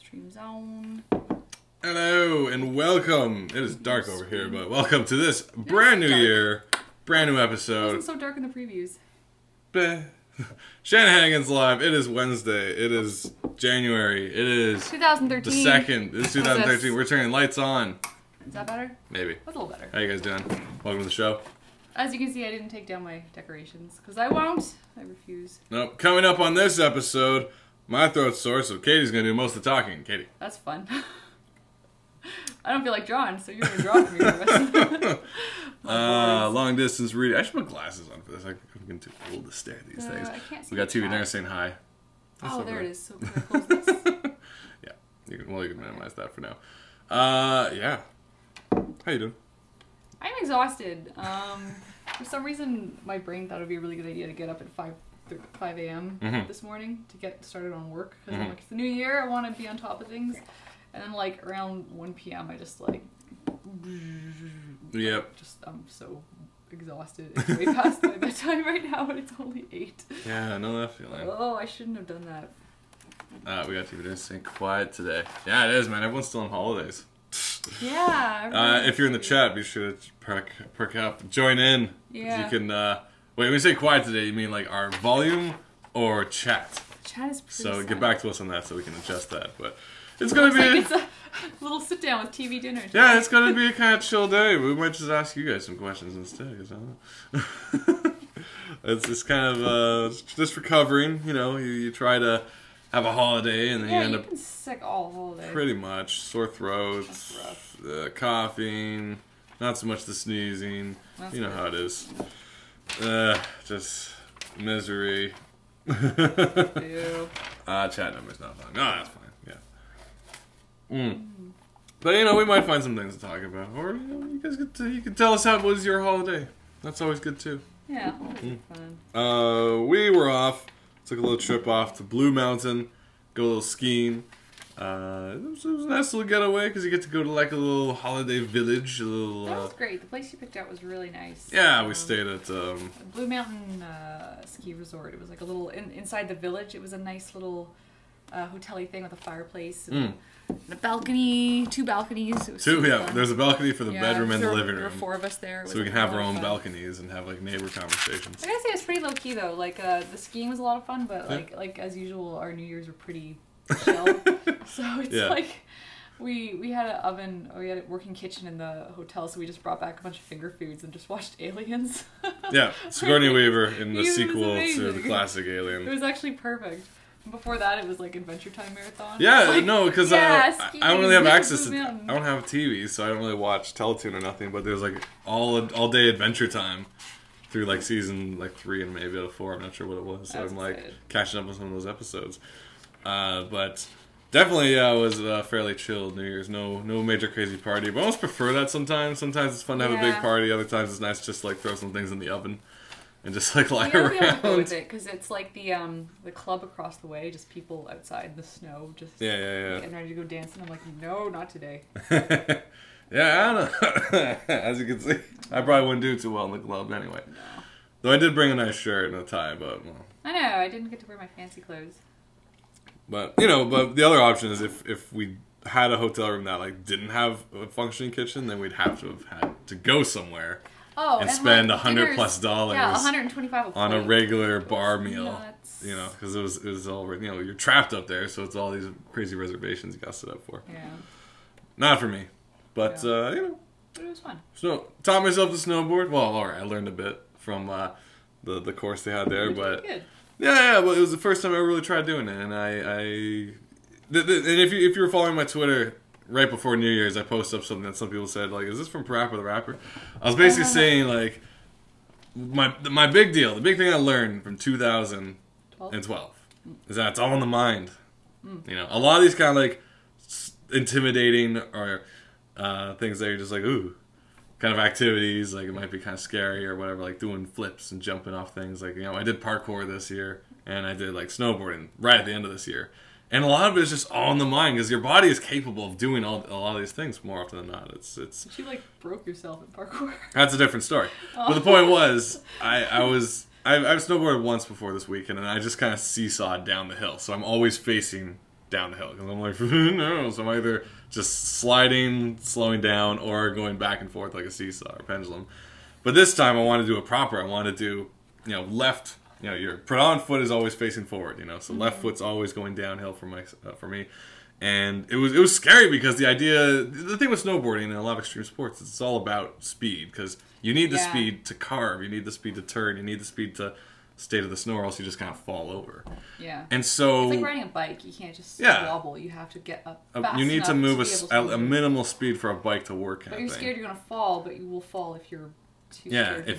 Stream zone. Hello and welcome. It is dark over here, but welcome to this brand new year, brand new episode. It wasn't so dark in the previews. Shanahanigans live. It is Wednesday. It is January. It is 2013. the 2nd. It's 2013. We're turning lights on. Is that better? Maybe. That's a little better. How you guys doing? Welcome to the show. As you can see, I didn't take down my decorations because I won't. I refuse. Nope. Coming up on this episode, my throat's sore, so Katie's gonna do most of the talking. Katie. That's fun. I don't feel like drawing, so you're gonna draw for me for the rest. Long distance reading. I should put glasses on for this. I'm getting too old to stare at these things. I can't see. We got TV there saying hi. Oh, there it is. So can I close this? Yeah. You can minimize that for now. Yeah. How you doing? I'm exhausted. For some reason, my brain thought it would be a really good idea to get up at 5 a.m. This morning to get started on work. Because I'm like, it's the new year, I want to be on top of things. And then, like, around 1 p.m., I just, like... Yep. I'm so exhausted. It's way past my bedtime right now, and it's only 8. Yeah, I know that feeling. Oh, I shouldn't have done that. We got TV there saying quiet today. Yeah, it is, man. Everyone's still on holidays. Yeah. If you're in the chat, be sure to perk up. Join in. Yeah. You can, wait, when you say quiet today, you mean, like, our volume or chat? Chat is pretty So sad. get back to us on that so we can adjust that. But it's going to be... Like it's a little sit-down with TV dinner today. Yeah, it's going to be a kind of chill day. We might just ask you guys some questions instead, because I don't know. It's just kind of just recovering, you know. You try to have a holiday, and then you end up been sick all holiday. pretty much sore throats, coughing, not so much the sneezing. That's you know good. how it is. Just misery. Ew. Chat number's not fine. No, that's fine. Yeah. But you know, we might find some things to talk about, or you know, you guys you can tell us how was your holiday. That's always good too. Yeah, holidays are fun. We were off. Took a little trip off to Blue Mountain, go a little skiing. It was a nice little getaway because you get to go to like a little holiday village. A little. That was great. The place you picked out was really nice. Yeah, we stayed at Blue Mountain Ski Resort. It was like a little inside the village. It was a nice little hotel-y thing with a fireplace and a balcony, 2 balconies. It was super fun. There's a balcony for the bedroom and the living room. There were 4 of us there. So we can have our own balconies and have like neighbor conversations. I gotta say, it's pretty low key though. Like the skiing was a lot of fun, but like as usual, our New Year's were pretty chill. So it's like we had an oven, or we had a working kitchen in the hotel, so we just brought back a bunch of finger foods and just watched Aliens. Yeah, Sigourney Weaver in the It was sequel to amazing. the classic Alien. It was actually perfect. Before that, it was like Adventure Time marathon. Yeah, like, no, because skiing, I don't really have access to. Blue Mountain. I don't have a TV, so I don't really watch Teletoon or nothing. But there's like all day Adventure Time through like season like 3 and maybe out of 4. I'm not sure what it was. So That's I'm like excited. catching up on some of those episodes. But definitely, yeah, it was fairly chill New Year's. No major crazy party. But I almost prefer that sometimes. Sometimes it's fun to have a big party. Other times it's nice just like throw some things in the oven and just like lie You gotta be able to go around. with it because it's like the club across the way, just people outside in the snow, just getting ready to go dancing. I'm like, no, not today. Yeah, I don't know. As you can see, I probably wouldn't do too well in the club anyway. No. Though I did bring a nice shirt and a tie, but well. I know, I didn't get to wear my fancy clothes. But you know, but the other option is if we had a hotel room that like didn't have a functioning kitchen, then we'd have to have had to go somewhere. Oh, and spend like, $100+ yeah, $125 on a regular bar meal. Nuts. You know, because it was all, you know, you're trapped up there, so it's all these crazy reservations you got set up for. Yeah. Not for me, but you know, But it was fun. so taught myself to snowboard. Well, all right, I learned a bit from the course they had there, but Good. yeah, but it was the first time I ever really tried doing it, and and if you were following my Twitter. Right before New Year's, I posted up something that some people said, like, is this from Parappa the Rapper? I was basically saying, like, my big deal, the big thing I learned from 2012 is that it's all in the mind. You know, a lot of these kind of, like, intimidating or things that you're just like, ooh, kind of activities, like, it might be kind of scary or whatever, like doing flips and jumping off things. Like, you know, I did parkour this year, and I did, like, snowboarding right at the end of this year. And a lot of it is just all in the mind because your body is capable of doing a lot of these things more often than not. It's. But you like broke yourself in parkour. That's a different story. But the point was, I've snowboarded once before this weekend, and I just kind of seesawed down the hill. So I'm always facing down the hill. Because I'm like, no. So I'm either just sliding, slowing down, or going back and forth like a seesaw or pendulum. But this time I want to do it proper. I want to do, left. Your put-on foot is always facing forward. So left foot's always going downhill for me. And it was scary because the thing with snowboarding and a lot of extreme sports is it's all about speed, because you need the speed to carve, you need the speed to turn, you need the speed to stay to the snow, or else you just kind of fall over. Yeah. And so it's like riding a bike. You can't just wobble. You have to get up fast you need to move enough a minimal speed for a bike to work. But you're scared you're gonna fall, but you will fall if you're too if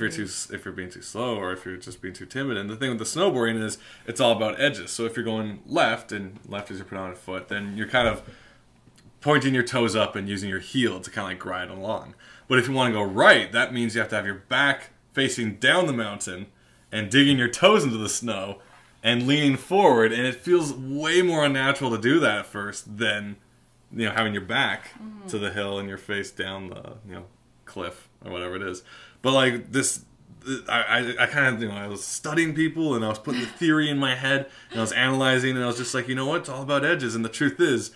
you're being too slow, or if you're just being too timid. And the thing with the snowboarding is it's all about edges. So if you're going left, and left is your predominant foot, then you're kind of pointing your toes up and using your heel to kind of like glide along. But if you want to go right, that means you have to have your back facing down the mountain and digging your toes into the snow and leaning forward, and it feels way more unnatural to do that at first than having your back to the hill and your face down the cliff or whatever it is. But like this, I kind of I was studying people, and I was putting the theory in my head, and I was analyzing, and I was just like, what? It's all about edges. And the truth is,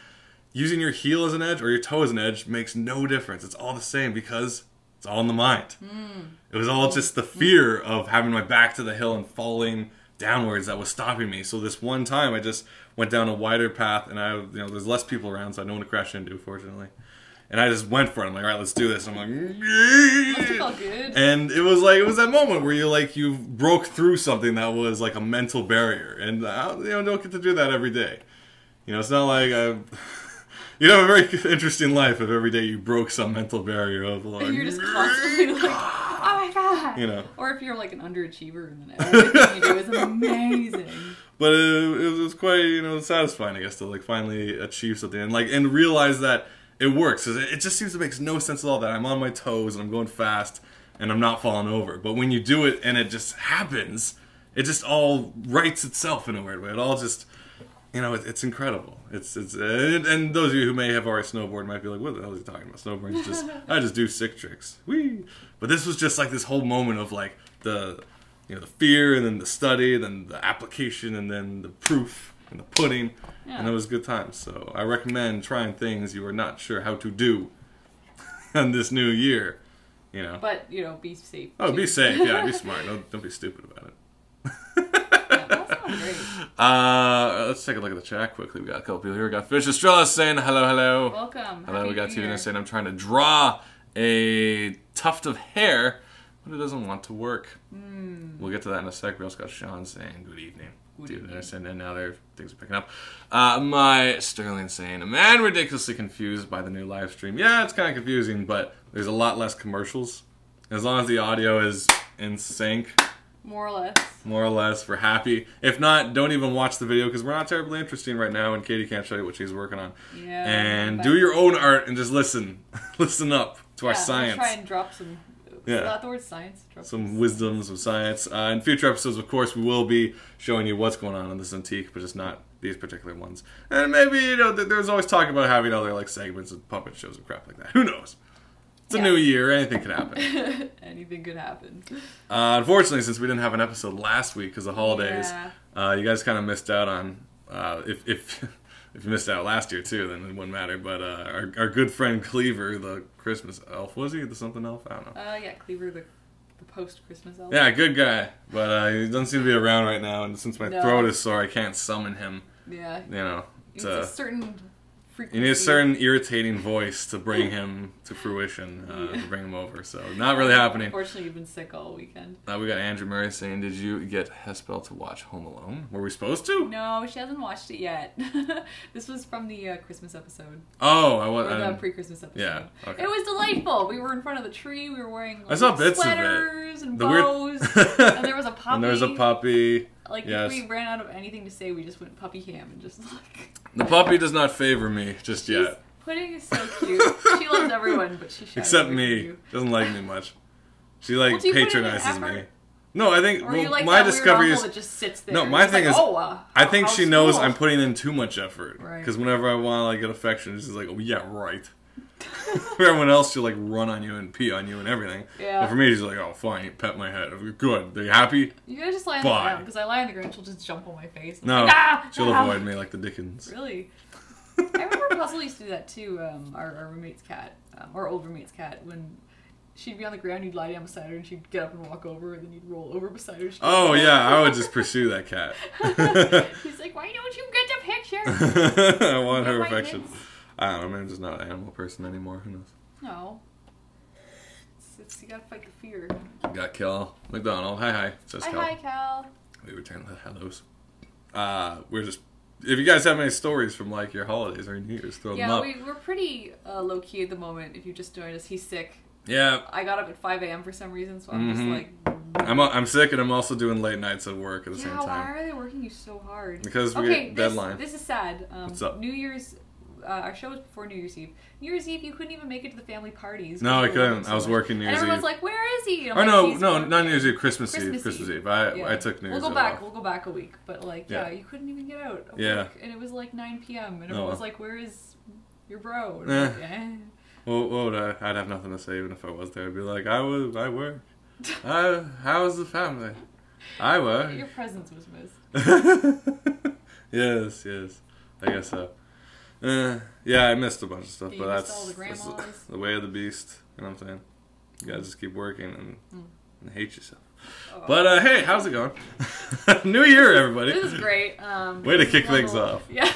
using your heel as an edge or your toe as an edge makes no difference. It's all the same, because it's all in the mind. It was all just the fear of having my back to the hill and falling downwards that was stopping me. So this one time I just went down a wider path, and there's less people around, so I had no one to crash into, fortunately. And I just went for it. I'm like, all right, let's do this. I'm like, must have felt good. And it was that moment where you broke through something that was like a mental barrier, and don't get to do that every day. It's not like you'd have a very interesting life if every day you broke some mental barrier of like, you're just constantly like, oh my god. Or if you're like an underachiever, and then everything you do is amazing. But it was quite satisfying, I guess, to like finally achieve something and realize that it works. It just seems to make no sense at all that I'm on my toes and I'm going fast and I'm not falling over. But when you do it and it just happens, it just all rights itself in a weird way. It all just, it's incredible. And those of you who may have already snowboarded might be like, what the hell is he talking about? Snowboarding is just, I just do sick tricks. Whee! But this was just like this whole moment of like the fear, and then the study, then the application, and then the proof and the pudding. Yeah. And it was good times. So I recommend trying things you are not sure how to do in this new year. But be safe. Oh, too. Be safe. Yeah, be smart. Don't be stupid about it. Yeah, that sounds great. Let's take a look at the chat quickly. We got a couple people here. We got Fish Estrella saying hello. Welcome. Hello. We got Tina saying I'm trying to draw a tuft of hair, but it doesn't want to work. We'll get to that in a sec. We also got Sean saying good evening. And now things are picking up. My Sterling saying, a man ridiculously confused by the new live stream. Yeah, it's kind of confusing, but there's a lot less commercials. As long as the audio is in sync. More or less, we're happy. If not, don't even watch the video, because we're not terribly interesting right now, and Katie can't show you what she's working on. Yeah. And do your own art and just listen. Listen up to our science. Try and drop some... Is that the word science? Some wisdom, some science. In future episodes, of course, we will be showing you what's going on in this antique, but just not these particular ones. And maybe, there's always talk about having other like segments and puppet shows and crap like that. Who knows? It's a new year. Anything could happen. Anything could happen. Unfortunately, since we didn't have an episode last week because of the holidays, you guys kind of missed out on, if you missed out last year too, then it wouldn't matter. But our good friend Cleaver, the Christmas elf, was he the something elf? I don't know. Yeah, Cleaver, the post-Christmas elf. Yeah, good guy, but he doesn't seem to be around right now. And since my throat is sore, I can't summon him. Yeah. It's a certain frequency. You need a certain irritating voice to bring him to fruition, to bring him over. So not really happening. Unfortunately, you've been sick all weekend. We got Andrew Murray saying, did you get Hespel to watch Home Alone? Were we supposed to? No, she hasn't watched it yet. This was from the Christmas episode. Oh, the pre-Christmas episode. Yeah, okay. It was delightful. We were in front of the tree. We were wearing I saw bits sweaters of it. and bows. And there was a puppy. And there was a puppy. Like, if we ran out of anything to say, we just went puppy ham and just like... The puppy does not favor me just yet. Pudding is so cute. She loves everyone, but she shies except away me. from you. Doesn't like me much. She patronizes me. No, I think like my discovery is that just sits there. No, my thing is I think she knows cool. I'm putting in too much effort. Right. Because whenever I want to get affection, she's like, "Oh yeah, right." For everyone else, she'll like run on you and pee on you and everything. Yeah. But for me, she's like, oh, fine, pet my head. I'm like, good. Are you happy? You gotta just lie on the ground, because I lie on the ground, she'll just jump on my face. No, like, ah, she'll ah. avoid me like the Dickens. Really? I remember Puzzle used to do that too, our roommate's cat, our old roommate's cat, when she'd be on the ground, you'd lie down beside her, and she'd get up and walk over, and then you'd roll over beside her. Oh, yeah, I would just pursue that cat. She's like, why don't you get the picture? I want her affection. I don't know, maybe I'm just not an animal person anymore. Who knows? No. You gotta fight the fear. Got Cal McDonald. Hi. Says Cal. Hi, Cal. We return the hellos. We're just... If you guys have any stories from, like, your holidays or New Year's, throw them up. Yeah, we're pretty low-key at the moment. If you just joined us, he's sick. Yeah. I got up at 5 a.m. for some reason, so I'm just like... I'm sick, and I'm also doing late nights at work at the same time. Yeah, why are they working you so hard? Because we get deadline. This is sad. What's up? New Year's... our show was before New Year's Eve. New Year's Eve, you couldn't even make it to the family parties. No, I couldn't. I was working New Year's Eve. And everyone's like, "Where is he?" No, not New Year's Eve. Christmas Eve. I took New Year's Eve off. We'll go back a week. But like, you couldn't even get out of work. And it was like 9 p.m. And everyone was like, "Where is your bro?" And I'm like, Well, what would I'd have nothing to say even if I was there. I'd be like, I work. How was the family? I work. Your presence was missed. Yes. I guess so. Yeah, I missed a bunch of stuff, but that's the way of the beast. You know what I'm saying? You gotta just keep working and hate yourself. Oh. But hey, how's it going? New Year, everybody! This is great. Way to kick things off. Yeah.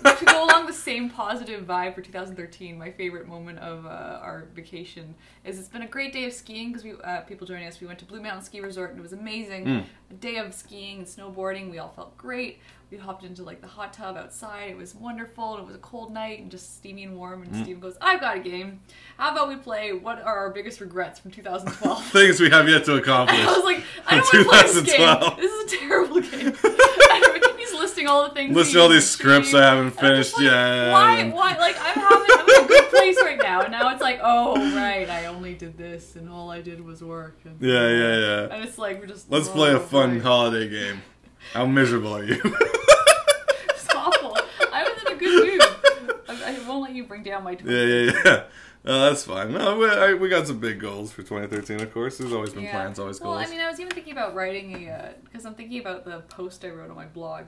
To go along the same positive vibe for 2013, my favorite moment of our vacation is it's been a great day of skiing because people joining us, we went to Blue Mountain Ski Resort and it was amazing. A day of skiing and snowboarding. We all felt great. We hopped into like the hot tub outside. It was wonderful. It was a cold night and just steamy and warm. And Steven goes, "I've got a game. How about we play what are our biggest regrets from 2012? Things we have yet to accomplish." I was like, I don't want to play this game. This is a terrible game. He's listing all the things. Listing all these scripts I haven't finished yet. Why? Like I'm in a good place right now, and now it's like, oh right, I only did this, and all I did was work. And, yeah. And it's like we're just let's play a fun holiday game. How miserable are you? It's awful. I was in a good mood. I won't let you bring down my 2013. Yeah. That's fine. No, we got some big goals for 2013, of course. There's always been plans, always goals. Well, I mean, I was even thinking about writing because I'm thinking about the post I wrote on my blog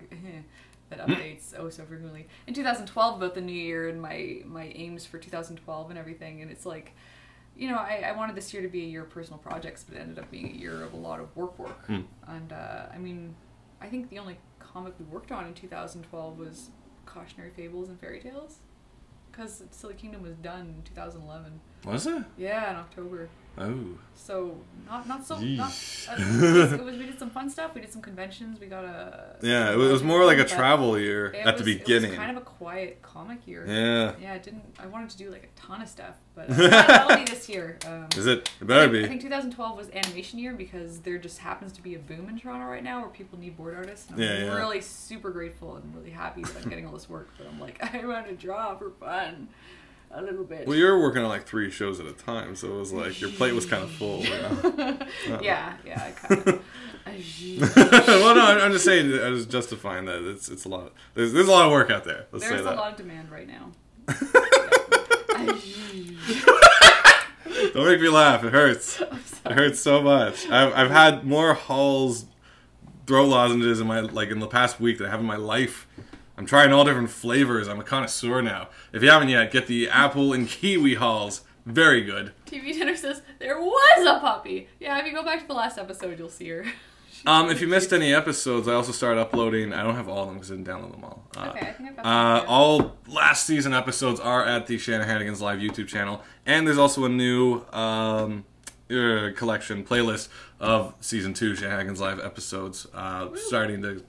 that updates so frequently in 2012 about the new year and my aims for 2012 and everything. And it's like, you know, I wanted this year to be a year of personal projects, but it ended up being a year of a lot of work. And I mean, I think the only comic we worked on in 2012 was Cautionary Fables and Fairy Tales. Because Silly Kingdom was done in 2011. Was it? Yeah, in October. Oh. So not so. We did some fun stuff. We did some conventions. We got a. Yeah, it was more like a travel year at the beginning. It was kind of a quiet comic year. Yeah. Yeah, I wanted to do like a ton of stuff, but that'll be this year. Is it? It better be. I think 2012 was animation year because there just happens to be a boom in Toronto right now where people need board artists. And I'm really super grateful and really happy that I'm getting all this work. But I'm like, I want to draw for fun. A little bit. Well, you were working on like 3 shows at a time, so it was like your plate was kind of full. You know? Yeah, I kind of. Well, no, I'm just saying. I was justifying that it's a lot. There's a lot of work out there. Let's say that. There's a lot of demand right now. Don't make me laugh. It hurts. It hurts so much. I've had more Hall's throat lozenges in the past week than I have in my life. I'm trying all different flavors. I'm a connoisseur now. If you haven't yet, get the apple and kiwi Halls. Very good. TV Dinner says, there was a puppy. Yeah, if you go back to the last episode, you'll see her. If you missed any episodes, I also started uploading. I don't have all of them because I didn't download them all. Okay, I think I've got them. All last season episodes are at the Shanahanigans live YouTube channel. And there's also a new collection, playlist of season 2 Shanahanigans live episodes starting to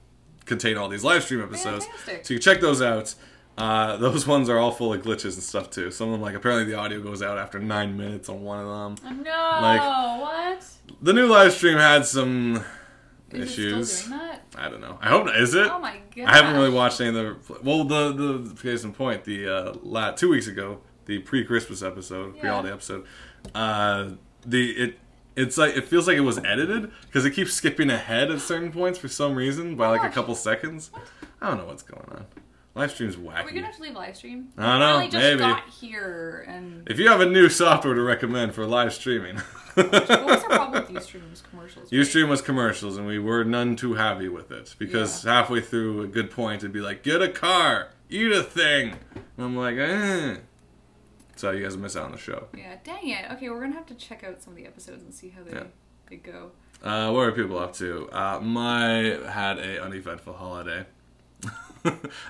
contain all these live stream episodes. Fantastic. So you can check those out. Those ones are all full of glitches and stuff too. Some of them, like, apparently the audio goes out after 9 minutes on one of them. No, what? The new live stream had some issues. Is it still doing that? I don't know. I hope not. Is it? Oh my god. I haven't really watched any of the... Well, the case in point, the 2 weeks ago, the pre-Christmas episode, pre-holiday episode, it's like, it feels like it was edited because it keeps skipping ahead at certain points for some reason by like a couple seconds. I don't know what's going on. Live stream's wacky. Are we gonna have to leave live stream? I don't know. Really just maybe. got here and. If you have a new software to recommend for live streaming. What was our problem with Ustream? Was commercials. Right? Ustream was commercials, and we were none too happy with it because halfway through a good point, it'd be like, "Get a car, eat a thing," and I'm like, "eh." So you guys miss out on the show. Yeah, dang it. Okay, we're gonna have to check out some of the episodes and see how they go. What are people up to? My had a uneventful holiday.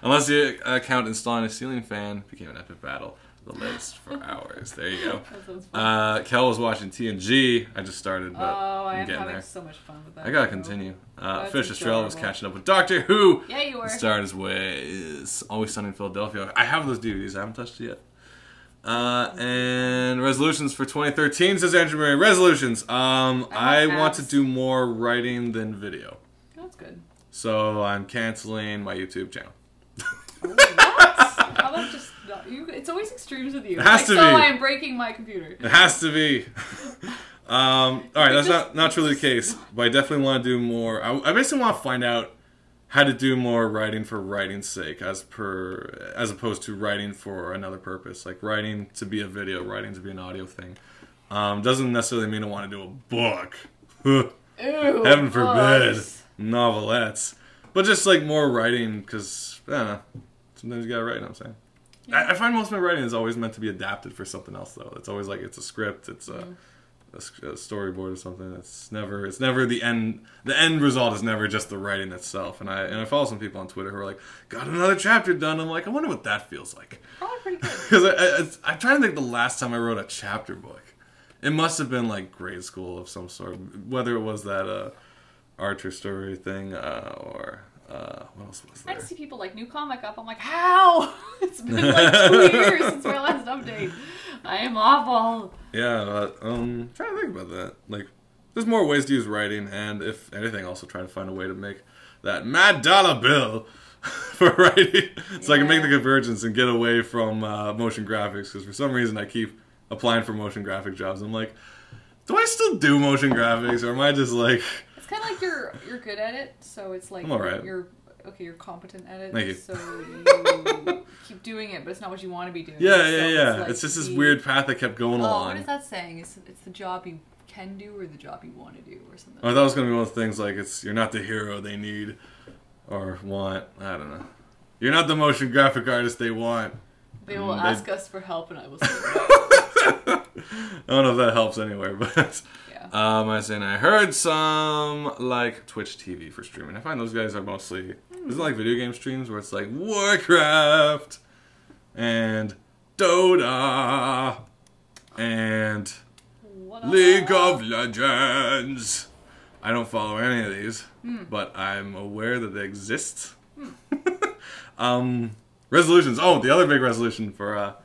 Unless you count installing a ceiling fan, became an epic battle. The list for hours. There you go. That sounds fun. Kel was watching TNG. I just started, but I I'm am getting having there. so much fun with that. I gotta show. continue. That's Fish Estrella was adorable. catching up with Doctor Who. Yeah, you were. The Stars Way is Always Sunny in Philadelphia. I have those DVDs. I haven't touched it yet. And resolutions for 2013, says Andrew Murray. Resolutions. I want to do more writing than video. That's good. So I'm canceling my YouTube channel. What? How about just not, it's always extremes with you. It has to be. I am breaking my computer. It has to be. Alright, that's not truly the case. But I definitely want to do more. I basically want to find out how to do more writing for writing's sake as opposed to writing for another purpose. Like writing to be a video, writing to be an audio thing. Doesn't necessarily mean I want to do a book. Ew, Heaven forbid. books. Novelettes. But just like more writing, because, I don't know. Sometimes you gotta write, you know what I'm saying? Yeah. I find most of my writing is always meant to be adapted for something else, though. It's always like it's a script, it's a storyboard or something. It's never the end. The end result is never just the writing itself. And I follow some people on Twitter who are like, got another chapter done. I'm like, I wonder what that feels like. Probably pretty good. Because I'm trying to think the last time I wrote a chapter book. It must have been like grade school of some sort. Whether it was that Archer story thing or what else was there? I see people like new comic up. I'm like, how? It's been like 2 years since my last update. I am awful. Yeah, but trying to think about that. Like, there's more ways to use writing, and if anything, also try to find a way to make that mad dollar bill for writing, so I can make the convergence and get away from motion graphics. Because for some reason, I keep applying for motion graphic jobs. I'm like, do I still do motion graphics, or am I just like? It's kind of like you're good at it, so it's like I'm all right. you're competent at it. Thank you. So you keep doing it, but it's not what you want to be doing. Yeah. Like It's just this weird path I kept going along. What is that saying? It's the job you can do or the job you want to do or something. I thought it was going to be one of the things like you're not the hero they need or want. I don't know. You're not the motion graphic artist they want. They will ask us for help, and I will say no. I don't know if that helps anywhere, but Yeah. I was saying I heard some like Twitch TV for streaming. I find those guys are mostly isn't it like video game streams where it's like Warcraft and Dota and League of Legends. I don't follow any of these, but I'm aware that they exist. Resolutions. Oh, the other big resolution for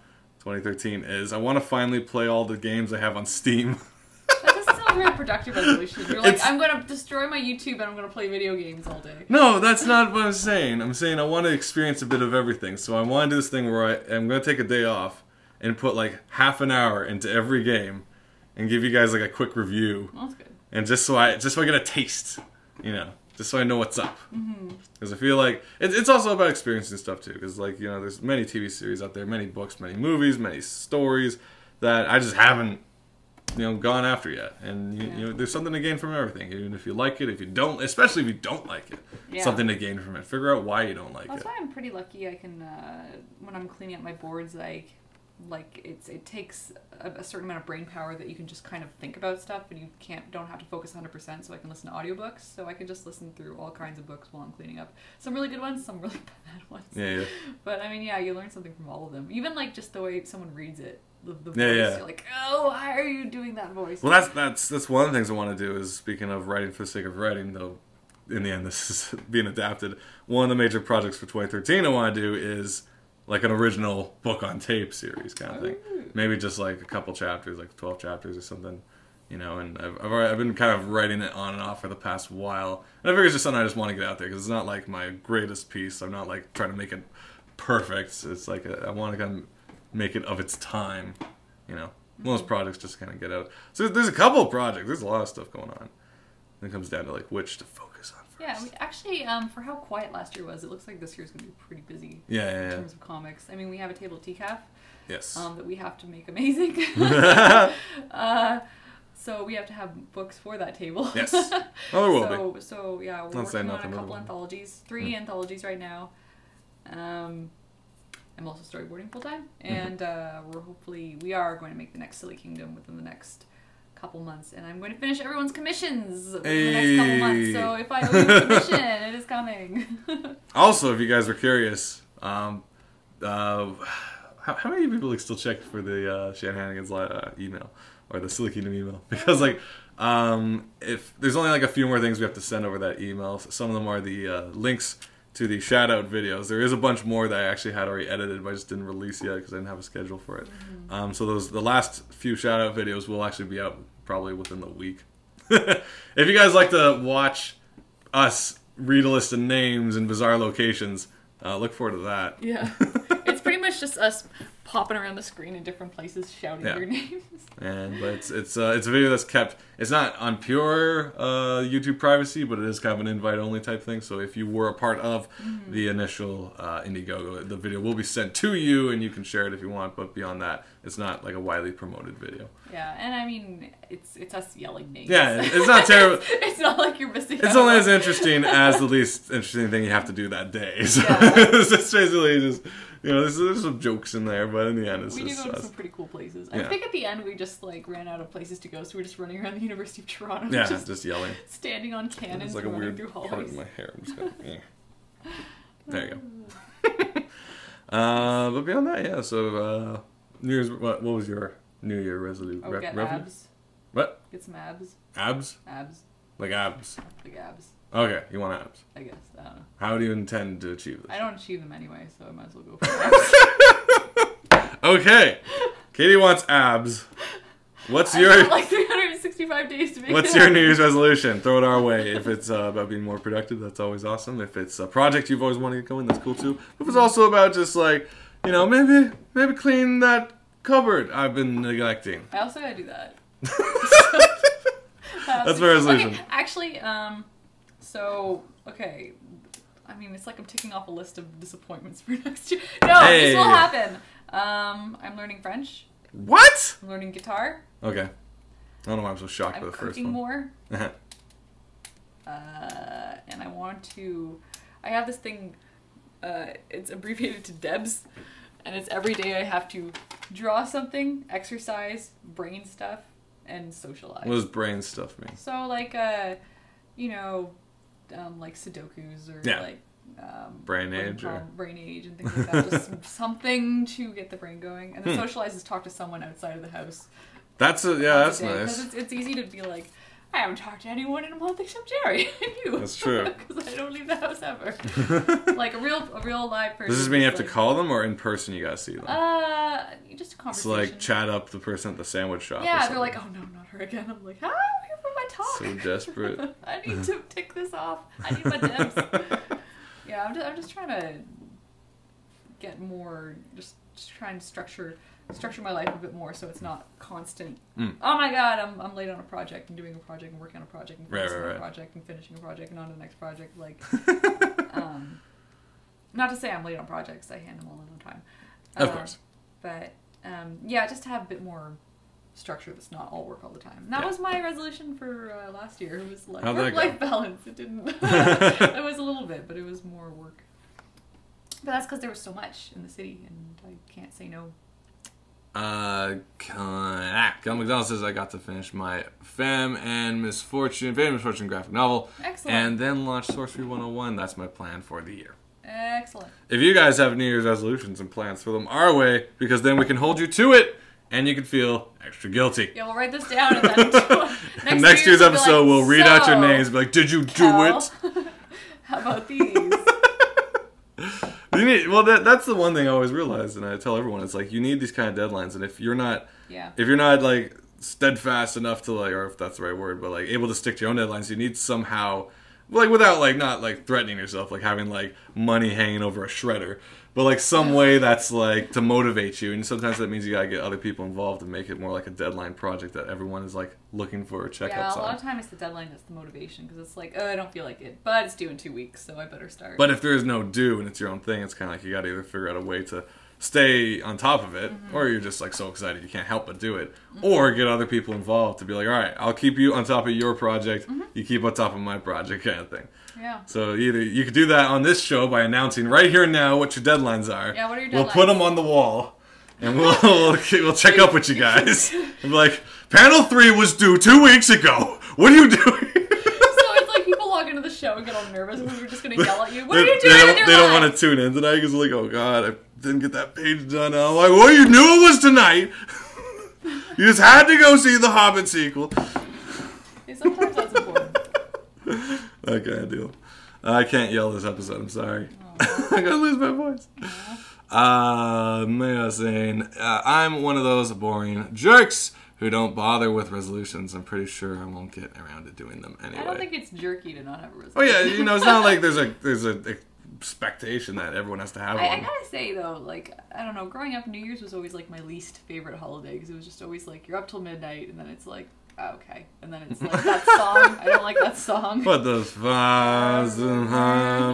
2013 is I want to finally play all the games I have on Steam. That doesn't sound like a very productive resolution. You're like, I'm going to destroy my YouTube and I'm going to play video games all day. No, that's not what I'm saying. I'm saying I want to experience a bit of everything. So I want to do this thing where I'm going to take a day off and put like half an hour into every game and give you guys like a quick review. Well, that's good. And just so I get a taste, you know, just so I know what's up. Because I feel like it's also about experiencing stuff too. Because like, you know, there's many TV series out there, many books, many movies, many stories that I just haven't, you know, gone after yet. And you know, there's something to gain from everything. Even if you like it, if you don't, especially if you don't like it, something to gain from it. Figure out why you don't like it. That's why I'm pretty lucky. I can when I'm cleaning up my boards, like it takes a certain amount of brain power that you can just kind of think about stuff, and you don't have to focus 100%. So I can listen to audiobooks, so I can just listen through all kinds of books while I'm cleaning up. Some really good ones, some really bad ones. Yeah. But I mean, yeah, you learn something from all of them. Even like just the way someone reads it, the voice. Yeah. You're like, oh, why are you doing that voice? Well, that's one of the things I want to do. Is speaking of writing for the sake of writing, though, in the end, this is being adapted. One of the major projects for 2013 I want to do is like an original book on tape series kind of thing. Maybe just like a couple chapters, like 12 chapters or something, you know. And I've been kind of writing it on and off for the past while. And I figure it's just something I just want to get out there because it's not like my greatest piece. I'm not like trying to make it perfect. It's like I want to kind of make it of its time, you know. One of those projects just to kind of get out. So there's a couple of projects. There's a lot of stuff going on. And it comes down to like which to focus on Yeah, we actually, for how quiet last year was, it looks like this year's going to be pretty busy Yeah. in terms of comics. I mean, we have a table of TCAF. Yes. That we have to make amazing. So we have to have books for that table. Yes. Oh, there will be. So yeah, we're working on a couple anthologies, 3 anthologies right now. I'm also storyboarding full time, and we are going to make the next Silly Kingdom within the next couple months, and I'm going to finish everyone's commissions within the next couple months. So if I owe you a commission, it is coming. Also, if you guys were curious, how many people like still check for the Shanahanigans email or the Silly Kingdom email? Because like, if there's only like a few more things we have to send over that email. Some of them are the links to the shout out videos. There is a bunch more that I actually had already edited, but I just didn't release yet because I didn't have a schedule for it. So the last few shout out videos will actually be out probably within the week. If you guys like to watch us read a list of names in bizarre locations, look forward to that. Yeah. It's pretty much just us popping around the screen in different places shouting your names. But it's a video that's kept. It's not on pure YouTube privacy, but it is kind of an invite only type thing. So if you were a part of the initial Indiegogo, the video will be sent to you, and you can share it if you want. But beyond that, it's not like a widely promoted video. Yeah, and I mean, it's us yelling names. Yeah, it's not terrible. It's not like you're missing out. It's only as interesting as the least interesting thing you have to do that day. So it's basically just, there's some jokes in there, but in the end, it's we just do go to some pretty cool places. Yeah. I think at the end we just like ran out of places to go, so we're just running around the University of Toronto. Yeah, just yelling, standing on cannons. It's like a weird through hallways. part of my hair. I'm just going, There you go. But beyond that, yeah. So New Year's. What was your New Year resolution? Oh, get abs. What? Get some abs. Abs? Abs. Like abs. Like abs. Okay, you want abs? I guess. I don't know. How do you intend to achieve this? I don't achieve them anyway, so I might as well go for abs. Okay, Katie wants abs. What's your got like 365 days to make What's it your happen. New Year's resolution? Throw it our way. If it's about being more productive, that's always awesome. If it's a project you've always wanted to get going, that's cool too. If it's also about just like, maybe clean that cupboard I've been neglecting. I also gotta do that. That's my resolution. Okay, actually, okay. I mean, it's like I'm ticking off a list of disappointments for next year. No, This will happen. I'm learning French. What? I'm learning guitar. Okay. I don't know why I'm so shocked by the first cooking one. more. And I want to... I have this thing, it's abbreviated to DEBS, and it's every day I have to draw something, exercise, brain stuff, and socialize. What does brain stuff mean? So like, like Sudokus or like brain age and things like that. Just something to get the brain going. And the socialize is talk to someone outside of the house. That's nice. Because it's easy to be like, I haven't talked to anyone in a month except Jerry and you. That's true. Because I don't leave the house ever. Like a real live person. Does this mean you have to call them, or in person you gotta see them? Just a conversation. It's like chat up the person at the sandwich shop. Yeah, they're like, oh no, not her again. I'm like, how? Here for my talk. So desperate. I need to tick this off. I need my dibs. Yeah, I'm just trying to get more. Just trying to structure my life a bit more so it's not constant. Oh my god, I'm late on a project and doing a project and working on a project and finishing a project and finishing a project and on to the next project. Like, not to say I'm late on projects. I hand them all in on time. Of course. But just to have a bit more structure that's not all work all the time. And that was my resolution for last year. It was like work-life balance. It didn't. It was a little bit, but it was more work. But that's because there was so much in the city, and I can't say no. Cal McDonald says I got to finish my Fame and Misfortune graphic novel. Excellent. And then launch Sorcery 101. That's my plan for the year. Excellent. If you guys have New Year's resolutions and plans, throw them our way, because then we can hold you to it, and you can feel extra guilty. Yeah, we'll write this down, and then next year's episode, we'll read out your names, be like, did you do it? How about these? That's the one thing I always realize, and I tell everyone, it's like you need these kind of deadlines, and if you're not like steadfast enough to like, or if that's the right word, but like able to stick to your own deadlines, you need somehow like without like not like threatening yourself, like having like money hanging over a shredder, but like some way that's like to motivate you. And sometimes that means you gotta get other people involved and make it more like a deadline project that everyone is like looking for checkups on. Yeah, a lot of times it's the deadline that's the motivation, because it's like, oh, I don't feel like it, but it's due in 2 weeks, so I better start. But if there is no due and it's your own thing, it's kind of like you gotta either figure out a way to stay on top of it, or you're just like so excited you can't help but do it, or get other people involved to be like, all right, I'll keep you on top of your project, you keep on top of my project, kind of thing. Yeah. So either you could do that on this show by announcing right here and now what your deadlines are. Yeah, what are your deadlines? We'll put them on the wall, and we'll check up with you guys. And be like, panel 3 was due 2 weeks ago. What are you doing? People log into the show and get all nervous because we're just going to yell at you. What are you doing with your They don't life? want to tune in tonight because they're like, oh god, I didn't get that page done. And I'm like, well, you knew it was tonight. You just had to go see the Hobbit sequel. Yeah, sometimes that's important. Okay, deal. I can't yell this episode, I'm sorry. Oh. I'm gonna lose my voice. Maya saying, I'm one of those boring jerks who don't bother with resolutions. I'm pretty sure I won't get around to doing them anyway. I don't think it's jerky to not have a resolution. Oh yeah, you know, it's not like there's a expectation that everyone has to have one. I gotta say though, like, I don't know, growing up, New Year's was always like my least favorite holiday, because it was just always like you're up till midnight and then it's like, oh, okay, and then it's like that song. I don't like that song. But the stars and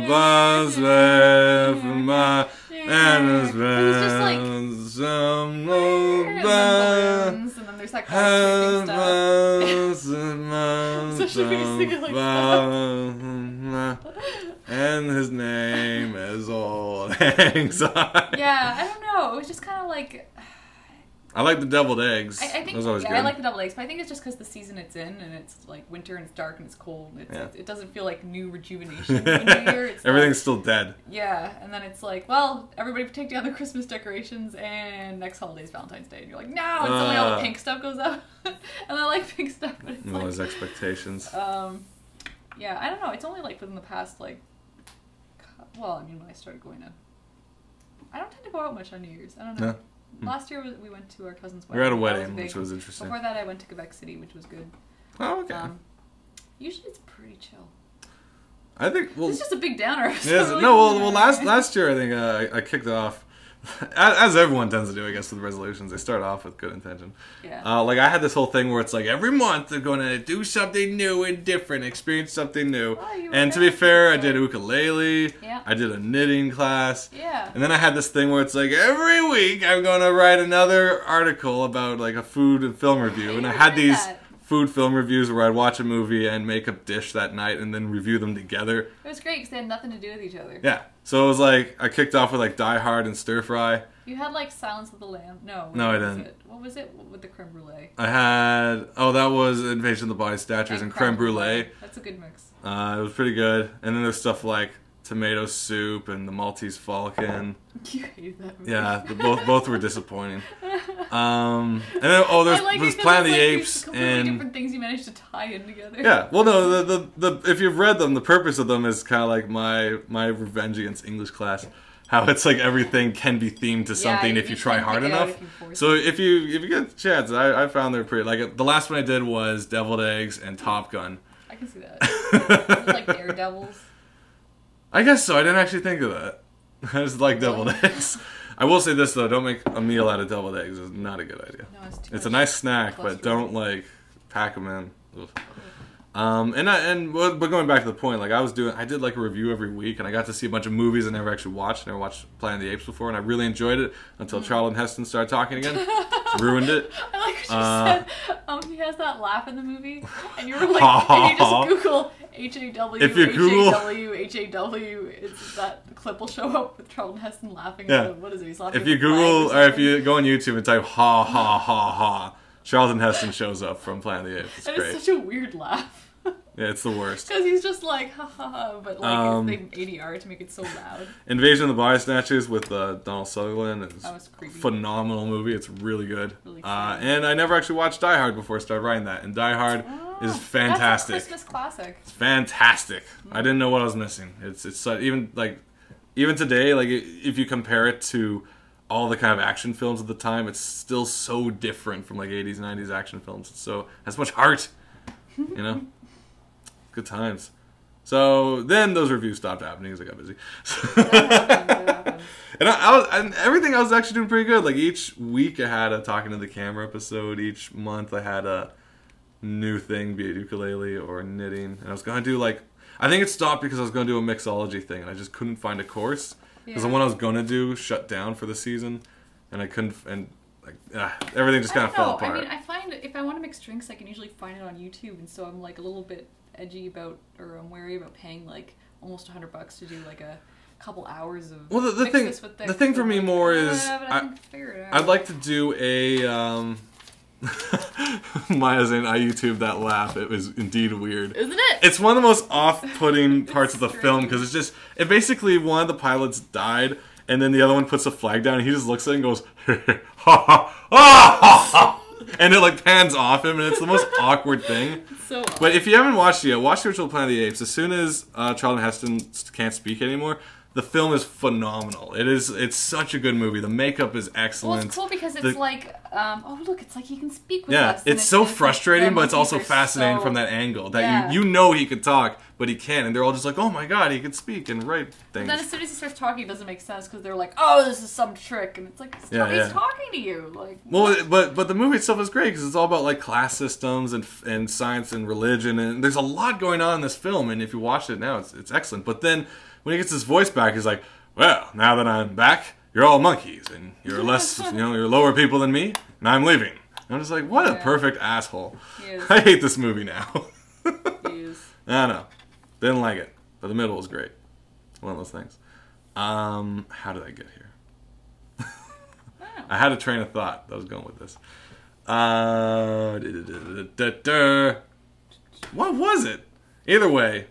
buzz left from my and it was just like some and balloons, and then there's that kind of stuff. So should we sing it like that? And his name is Old Anxiety. Yeah, I don't know. It was just kind of like. I like the deviled eggs. I think Those are always good. I like the deviled eggs, but I think it's just because the season it's in, and it's like winter and it's dark and it's cold. It doesn't feel like new rejuvenation in New Year. It's Everything's like, still dead. Yeah, and then it's like, well, everybody take down the Christmas decorations, and next holiday is Valentine's Day, and you're like, no, and suddenly all the pink stuff goes up, and I like pink stuff, but it's All those expectations. Yeah, I don't know. It's only like within the past well, I mean, when I started going to, I don't tend to go out much on New Year's. I don't know. No. Last year we went to our cousin's wedding. We were at a That wedding, big. which was interesting. Before that, I went to Quebec City, which was good. Oh, okay. Usually it's pretty chill. I think. Well, it's just a big downer. Yes, well, last year I think I kicked off, as everyone tends to do, I guess, with resolutions. They start off with good intention. Yeah. Like I had this whole thing where it's like every month they're going to do something new and different, experience something new. Oh, and to be fair, I did ukulele. Yeah. I did a knitting class. Yeah. And then I had this thing where it's like every week I'm going to write another article about like a food and film review, and I had these food film reviews where I'd watch a movie and make a dish that night and then review them together. It was great because they had nothing to do with each other. Yeah. So it was like, I kicked off with like Die Hard and Stir Fry. You had like Silence of the Lambs. No, I didn't. What was it with the creme brulee? I had, that was Invasion of the Body Snatchers and creme brulee. That's a good mix. It was pretty good. And then there's stuff like tomato soup and the Maltese Falcon. You hated that movie. Yeah, both were disappointing. And then there's Planet of the Apes and different things you managed to tie in together. Yeah, well, no, the if you've read them, the purpose of them is kind of like my revenge against English class. How it's like everything can be themed to something if you try hard enough. So if you get a chance, I found they're pretty. Like the last one I did was Deviled Eggs and Top Gun. I can see that. Was it like Daredevils? I guess so. I didn't actually think of that. I just like Deviled Eggs. I will say this though: don't make a meal out of deviled eggs. It's not a good idea. No, it's a nice snack, but don't like pack them in. Ugh. But going back to the point, like I did like a review every week, and I got to see a bunch of movies I never actually watched. I never watched Planet of the Apes before, and I really enjoyed it until Charlton Heston started talking again. Ruined it. I like what you said. He has that laugh in the movie, and you were like, can you just Google H-A-W, if you Google H-A-W, H-A-W, it's that clip will show up with Charlton Heston laughing. Yeah. What is it? He's laughing. If you Google, or if you go on YouTube and type ha ha ha ha, Charlton Heston shows up from Planet of the Apes. It's great. It's such a weird laugh. Yeah, it's the worst. Because he's just like, ha ha ha, but like they ADR to make it so loud. Invasion of the Body Snatchers with Donald Sutherland. That was creepy. Phenomenal movie. It's really good. Really and I never actually watched Die Hard before I started writing that. And Die Hard is fantastic. That's a Christmas classic. It's fantastic. I didn't know what I was missing. It's even today, like if you compare it to all the kind of action films of the time, it's still so different from like 80s, 90s action films. It's so has much heart, you know. Good times. So then those reviews stopped happening because I got busy. That happens. And everything I was actually doing pretty good. Like each week I had a talking to the camera episode. Each month I had a new thing, be it ukulele or knitting. And I was gonna do like, I think it stopped because I was gonna do a mixology thing and I just couldn't find a course because the one I was gonna do shut down for the season, and I couldn't. And like everything just kind of fell apart. I mean, I find if I want to mix drinks, I can usually find it on YouTube, and so I'm like a little bit edgy about, or I'm wary about paying like almost $100 to do like a couple hours of. Well, the thing for me more is I'd like to do a. Maya's saying I YouTube that laugh. It was indeed weird, isn't it? It's one of the most off-putting parts of the film because it basically one of the pilots died, and then the other one puts a flag down, and he just looks at it and goes, ha ha ha, and it like pans off him, and it's the most awkward thing. So awkward. But if you haven't watched it yet, watch the original Planet of the Apes. As soon as Charlton Heston can't speak anymore, the film is phenomenal. It's such a good movie. The makeup is excellent. Well, it's cool because it's like, oh look, it's like he can speak with us. Yeah, it's so frustrating, but it's also fascinating from that angle that you know he could talk, but he can't, and they're all just like, oh my god, he could speak and write things. But then as soon as he starts talking, it doesn't make sense because they're like, oh, this is some trick, and it's like, he's talking to you, like. Well, but the movie itself is great because it's all about like class systems and science and religion, and there's a lot going on in this film, and if you watch it now, it's excellent. But then when he gets his voice back, he's like, well, now that I'm back, you're all monkeys, and you're less, you're lower people than me, and I'm leaving. And I'm just like, what a perfect asshole. I hate this movie now. He is. I don't know. Didn't like it, but the middle was great. One of those things. How did I get here? I had a train of thought that was going with this. What was it? Either way.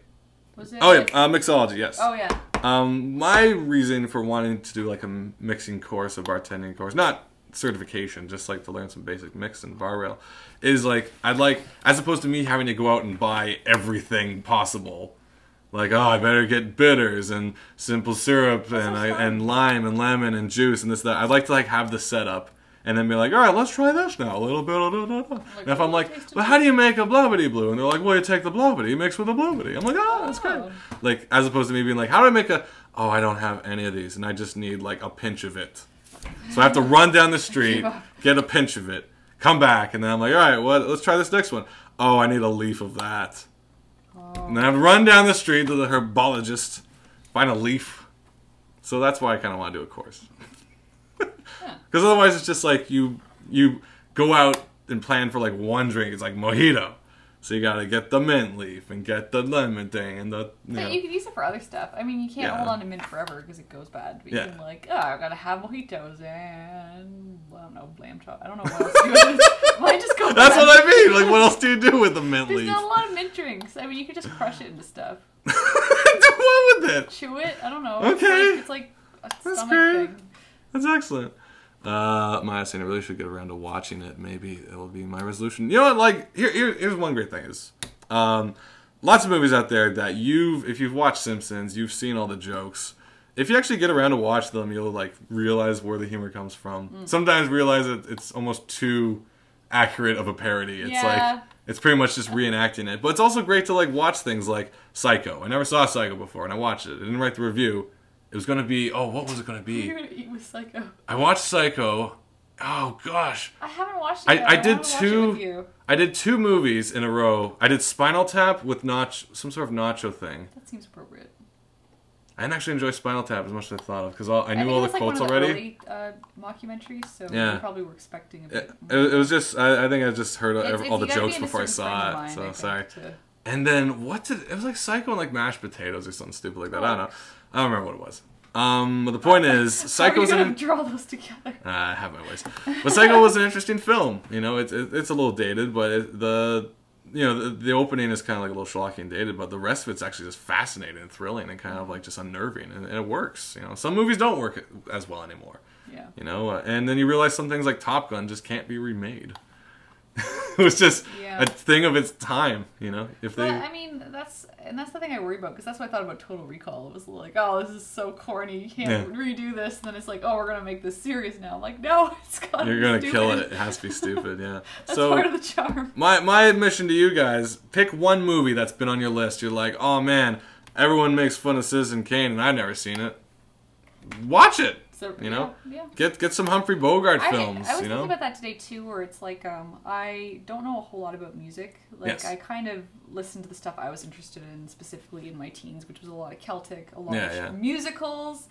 Was it mixology, yes. Oh, yeah. My reason for wanting to do like a mixing course, a bartending course, not certification, just like to learn some basic mix and bar rail, is like, I'd like, as opposed to me having to go out and buy everything possible, like, oh, I better get bitters and simple syrup and lime and lemon and juice and this, that. I'd like to like have the setup and then be like, all right, let's try this now, a little bit, and if I'm like, well, how do you make a blah-bitty blue? And they're like, well, you take the blah-bitty, mix with the blah-bitty. I'm like, oh, that's great. Like, as opposed to me being like, how do I make oh, I don't have any of these, and I just need like a pinch of it. So I have to run down the street, get a pinch of it, come back, and then I'm like, all right, let's try this next one. Oh, I need a leaf of that. And then I have to run down the street to the herbologist, find a leaf. So that's why I kind of want to do a course. Because otherwise it's just like you go out and plan for like one drink. It's like mojito. So you gotta get the mint leaf and get the lemon thing and the. But you can use it for other stuff. I mean, you can't hold on to mint forever because it goes bad. But you can like, oh, I gotta have mojitos and I don't know, lamb chop. I don't know what else to do with it. Might just go. That's what I mean. Like, what else do you do with the mint leaf? There's not a lot of mint drinks. I mean, you could just crush it into stuff. What with it? Chew it. I don't know. Okay. It's like a That's stomach great. thing. That's excellent. Maya saying I really should get around to watching it. Maybe it'll be my resolution. You know what? Like, here's one great thing is, lots of movies out there that if you've watched Simpsons, you've seen all the jokes. If you actually get around to watch them, you'll like realize where the humor comes from. Sometimes realize that it's almost too accurate of a parody. It's like it's pretty much just reenacting it. But it's also great to like watch things like Psycho. I never saw Psycho before, and I watched it. I didn't write the review. It was going to be, what was it going to be? You're going to eat with Psycho. I watched Psycho. Oh, gosh. I haven't watched it yet. I did two movies in a row. I did Spinal Tap with some sort of nacho thing. That seems appropriate. I didn't actually enjoy Spinal Tap as much as I thought of, because I knew all the quotes already. Early, mockumentaries, so you probably were expecting a bit. It was just, I think I just heard all the jokes before I saw it, so sorry. And then, it was like Psycho and like mashed potatoes or something stupid like that. I don't know. I don't remember what it was. But the point is, Psycho was draw those together. I have my ways. But Psycho was an interesting film. You know, it's a little dated, but the opening is kind of like a little schlocky and dated, but the rest of it's actually just fascinating and thrilling and kind of like just unnerving, and it works. You know, some movies don't work as well anymore. Yeah. You know, and then you realize some things like Top Gun just can't be remade. It was just Yeah. a thing of its time, you know. If they, But I mean, that's the thing I worry about, because that's what I thought about Total Recall. It was like, oh, this is so corny. You can't redo this. And then it's like, oh, we're gonna make this serious now. I'm like, no, it's gotta you're be gonna stupid. kill it. It has to be stupid. Yeah. That's So part of the charm. my admission to you guys: pick one movie that's been on your list. You're like, oh man, everyone makes fun of Citizen Kane, and I've never seen it. Watch it. So, You know? Yeah. Get some Humphrey Bogart films. I was you know. thinking about that today too, where it's like, I don't know a whole lot about music. Like, Yes. I kind of listened to the stuff I was interested in, specifically in my teens, which was a lot of Celtic, a lot of musicals,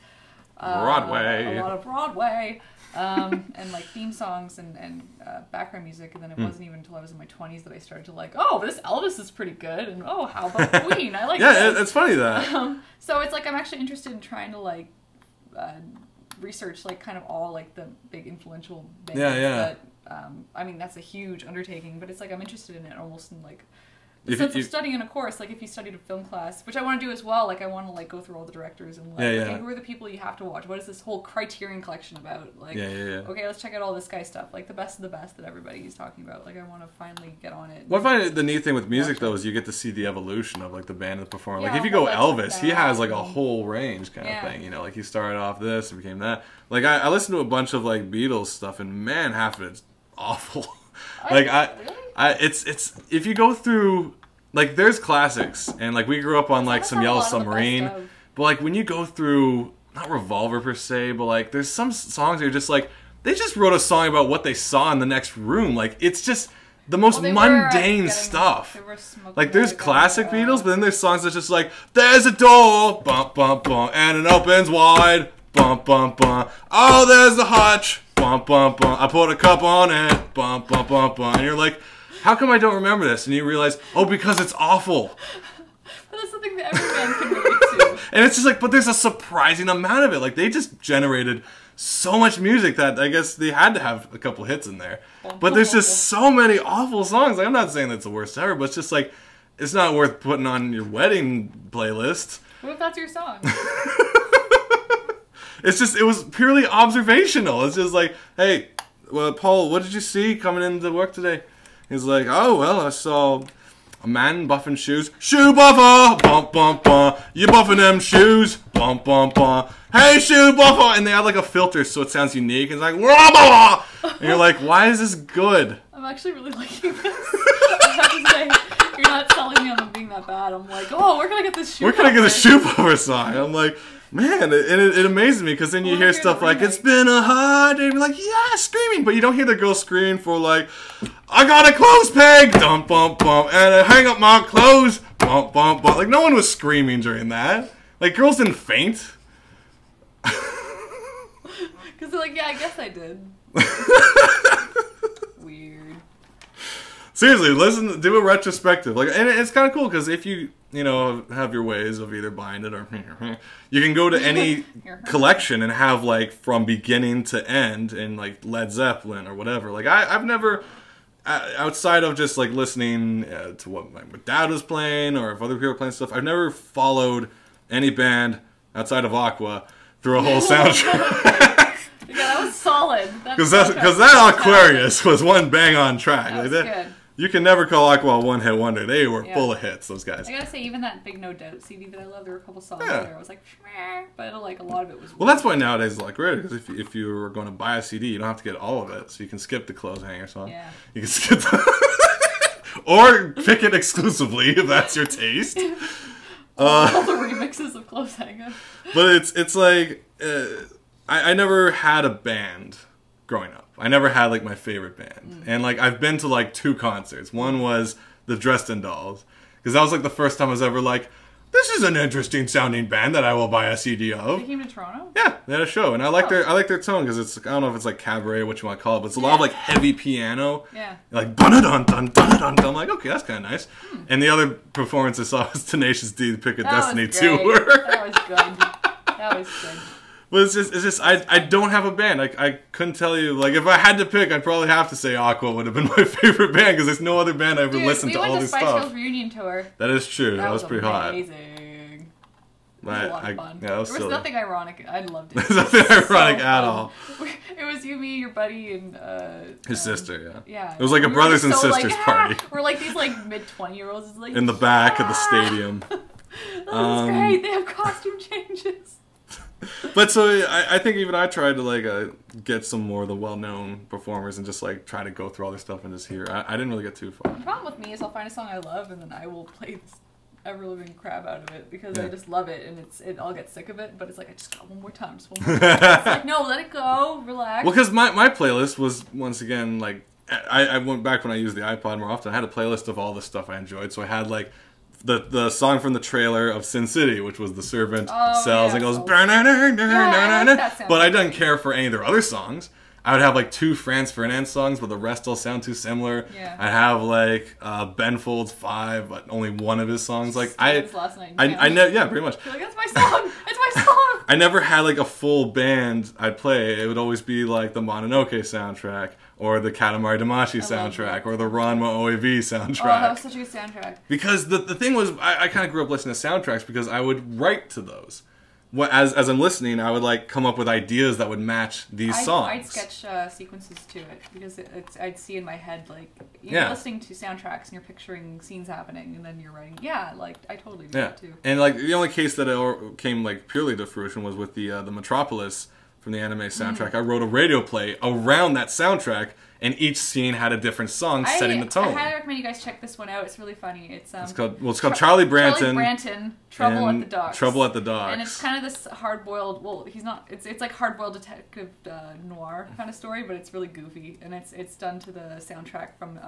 Broadway. a lot of Broadway, and like theme songs and background music. And then it wasn't even until I was in my 20s that I started to like, oh, this Elvis is pretty good, and oh, how about Queen? I like Yeah, this. it's funny that. So it's like I'm actually interested in trying to like research like kind of all like the big influential bands. That, I mean, that's a huge undertaking, but it's like I'm interested in it almost in like the sense of studying in a course. Like if you studied a film class, which I want to do as well. Like I want to like go through all the directors and like, okay, who are the people you have to watch? What is this whole Criterion collection about? Like, okay, let's check out all this guy stuff. Like the best of the best that everybody is talking about. Like I want to finally get on it. What I find the neat thing with music though is you get to see the evolution of like the band and the performer. Yeah, like if you go Elvis, he has like a whole range kind of thing. You know, like he started off this and became that. Like I listened to a bunch of like Beatles stuff, and man, half of it's awful. Like it's if you go through. Like, there's classics, and, like, we grew up on, like, some Yellow Submarine, but, like, when you go through, not Revolver per se, but, like, there's some songs that are just, like, they just wrote a song about what they saw in the next room. Like, it's just the most mundane stuff. Like, there's classic Beatles, but then there's songs that's just, like, there's a door, bum, bum, bum, and it opens wide, bum, bum, bum. Oh, there's the hutch, bum, bum, bum. I put a cup on it, bum, bum, bum, bum. And you're like, how come I don't remember this? And you realize, oh, because it's awful. But that's something that every band can relate to. And it's just like, but there's a surprising amount of it. Like, they just generated so much music that I guess they had to have a couple hits in there. But there's just so many awful songs. Like, I'm not saying that's the worst ever, but it's just like, it's not worth putting on your wedding playlist. What if that's your song? It's just, it was purely observational. It's just like, hey, well, Paul, what did you see coming into work today? He's like, oh, well, I saw a man buffing shoes. Shoe buffer! Bump, bump, bump. You buffing them shoes? Bump, bump, bump. Hey, shoe buffer! And they had like a filter so it sounds unique. And it's like, wah, blah, blah. And you're like, why is this good? I'm actually really liking this. I have to say, you're not selling me on them being that bad. I'm like, oh, we're going to get this shoe buffer. We're going to get the shoe buffer song. I'm like, man, it amazes me because then you hear stuff like, it's been a hard day. And you're like, yeah, screaming. But you don't hear the girl screaming for like, I got a clothes peg, dump, bump, bump, and I hang up my clothes, bump, bump, bump. Like, no one was screaming during that. Like, girls didn't faint. Because they're like, yeah, I guess I did. Weird. Seriously, listen, do a retrospective. Like, and it's kind of cool because if you know, have your ways of either buying it or you can go to any collection and have like from beginning to end and like Led Zeppelin or whatever. Like I've never, outside of just like listening to what my dad was playing or if other people were playing stuff, I've never followed any band outside of Aqua through a whole soundtrack. Yeah, that was solid. Because that Aquarius was one bang on track. That was good. You can never call Aqua a one-hit wonder. They were full of hits, those guys. I gotta say, even that Big No Doubt CD that I love, there were a couple songs there. I was like, shmeh, but like a lot of it was. Well, that's why nowadays it's like rare because if you were going to buy a CD, you don't have to get all of it, so you can skip the clothes hanger song. Yeah. You can skip or pick it exclusively if that's your taste. All the remixes of Clothes Hanger. But it's like I never had a band growing up. I never had like my favorite band. And like I've been to like 2 concerts. One was the Dresden Dolls because that was like the first time I was ever like, this is an interesting sounding band that I will buy a CD of. They came to Toronto? Yeah, they had a show, and I like their tone because it's, I don't know if it's like cabaret or what you want to call it, but it's a lot of like heavy piano. Yeah. Like dun dun dun dun dun. I'm like, okay, that's kind of nice. And the other performance I saw was Tenacious D, the Pick of Destiny tour. That was good. That was good. But it's just I don't have a band. I couldn't tell you, like, if I had to pick, I'd probably have to say Aqua would have been my favorite band because there's no other band I ever listened to all this stuff. We went to Spice Girls reunion tour. That is true. That was pretty amazing. It was a lot of fun. Yeah, was there was nothing ironic. I loved it. There's nothing ironic at all. It was you, me, your buddy, and his sister. Yeah. Yeah. It was like a brothers and sisters party. We're like these like mid-20-year-olds like in the back of the stadium. That was great. They have costume changes. But so I think even I tried to like get some more of the well-known performers and just like try to go through all their stuff and just hear. I didn't really get too far. The problem with me is I'll find a song I love and then I will play this ever-living crap out of it because I just love it and I'll get sick of it. But it's like I just got one more time, just one more time. It's like no, let it go, relax. Well, because my playlist was once again like I went back when I used the iPod more often. I had a playlist of all the stuff I enjoyed, so I had like. The song from the trailer of Sin City, which was the servant sells and goes, but I didn't care for any of their other songs. I would have like 2 Franz Ferdinand songs, but the rest all sound too similar. Yeah. I'd have like Ben Folds 5, but only one of his songs. Like last night. Pretty much. You're like, that's my song. It's my song. I never had like a full band I'd play. It would always be like the Mononoke soundtrack. Or the Katamari Damacy soundtrack, or the Ranma OAV soundtrack. Oh, that was such a good soundtrack. Because the thing was, I kind of grew up listening to soundtracks because I would write to those. As I'm listening, I would like come up with ideas that would match these songs. I'd sketch sequences to it because I'd see in my head like you're listening to soundtracks and you're picturing scenes happening and then you're writing. Yeah, like I totally do that too. And like the only case that it came like purely to fruition was with the Metropolis. From the anime soundtrack, I wrote a radio play around that soundtrack, and each scene had a different song setting the tone. I highly recommend you guys check this one out. It's really funny. It's called Charlie Branton. Trouble at the Docks. Trouble at the Docks. And it's kind of this hard-boiled. Well, he's not. It's like hard-boiled detective noir kind of story, but it's really goofy, and it's done to the soundtrack from.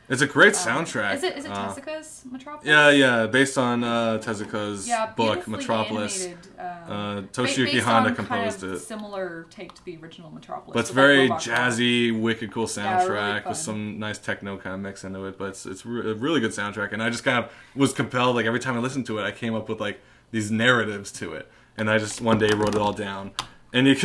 It's a great soundtrack. Is it Tezuka's Metropolis? Yeah, based on Tezuka's book Metropolis. Toshiyuki Honda composed it. Similar take to the original Metropolis. But it's very jazzy, wicked cool soundtrack really with some nice techno kind of mix into it. But it's a really good soundtrack, and I just kind of was compelled. Like every time I listened to it, I came up with like these narratives to it, and I just one day wrote it all down. And I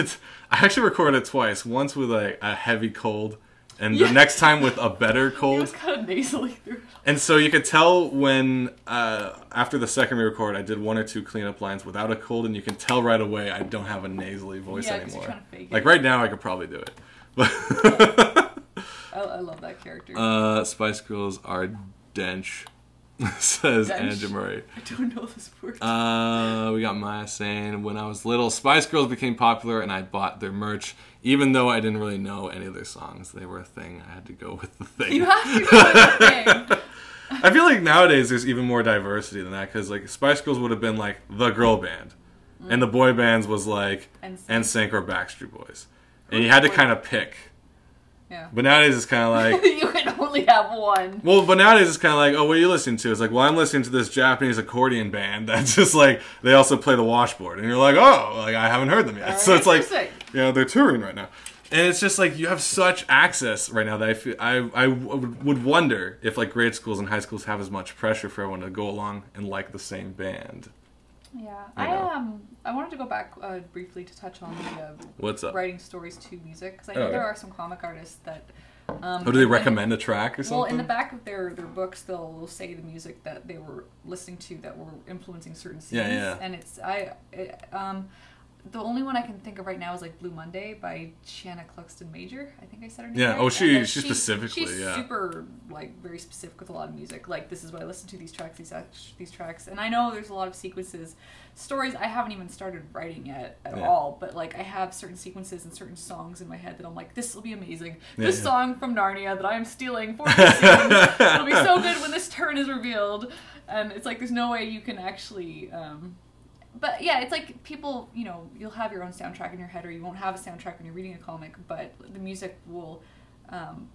actually recorded it twice. Once with like a heavy cold. And the next time with a better cold. It was kind of nasally through it. And so you could tell when, after the second re-record, I did 1 or 2 cleanup lines without a cold, and you can tell right away I don't have a nasally voice anymore. You're trying to fake it. Like right now, I could probably do it. I love that character. Spice Girls are dench, says Anna Murray. I don't know this word. We got Maya saying, when I was little, Spice Girls became popular, and I bought their merch. Even though I didn't really know any of their songs, they were a thing. I had to go with the thing. You have to go with the thing. I feel like nowadays there's even more diversity than that because like Spice Girls would have been like the girl band, and the boy bands was like NSYNC or Backstreet Boys, and you had to kind of pick. Yeah. But nowadays it's kind of like you can only have one. Well, but nowadays it's kind of like, oh, what are you listening to? It's like, well, I'm listening to this Japanese accordion band that's just like they also play the washboard, and you're like, oh, like I haven't heard them yet. So it's like, they're touring right now, and it's just like you have such access right now that I feel I would wonder if like grade schools and high schools have as much pressure for everyone to go along and like the same band. Yeah, I wanted to go back briefly to touch on the what's up writing stories to music because I know there are some comic artists that. Do they recommend a track or something? Well, in the back of their books, they'll say the music that they were listening to that were influencing certain scenes. Yeah. And the only one I can think of right now is like Blue Monday by Shanna Cluxton Major. I think I said her name. Yeah. Right. Oh, she specifically. She's super like very specific with a lot of music. Like this is what I listen to. These tracks. And I know there's a lot of sequences, stories I haven't even started writing yet at all. But like I have certain sequences and certain songs in my head that I'm like, this will be amazing. This song from Narnia that I am stealing for this scene. It'll be so good when this turn is revealed. And it's like there's no way you can actually. But yeah, it's like people, you'll have your own soundtrack in your head or you won't have a soundtrack when you're reading a comic, but the music will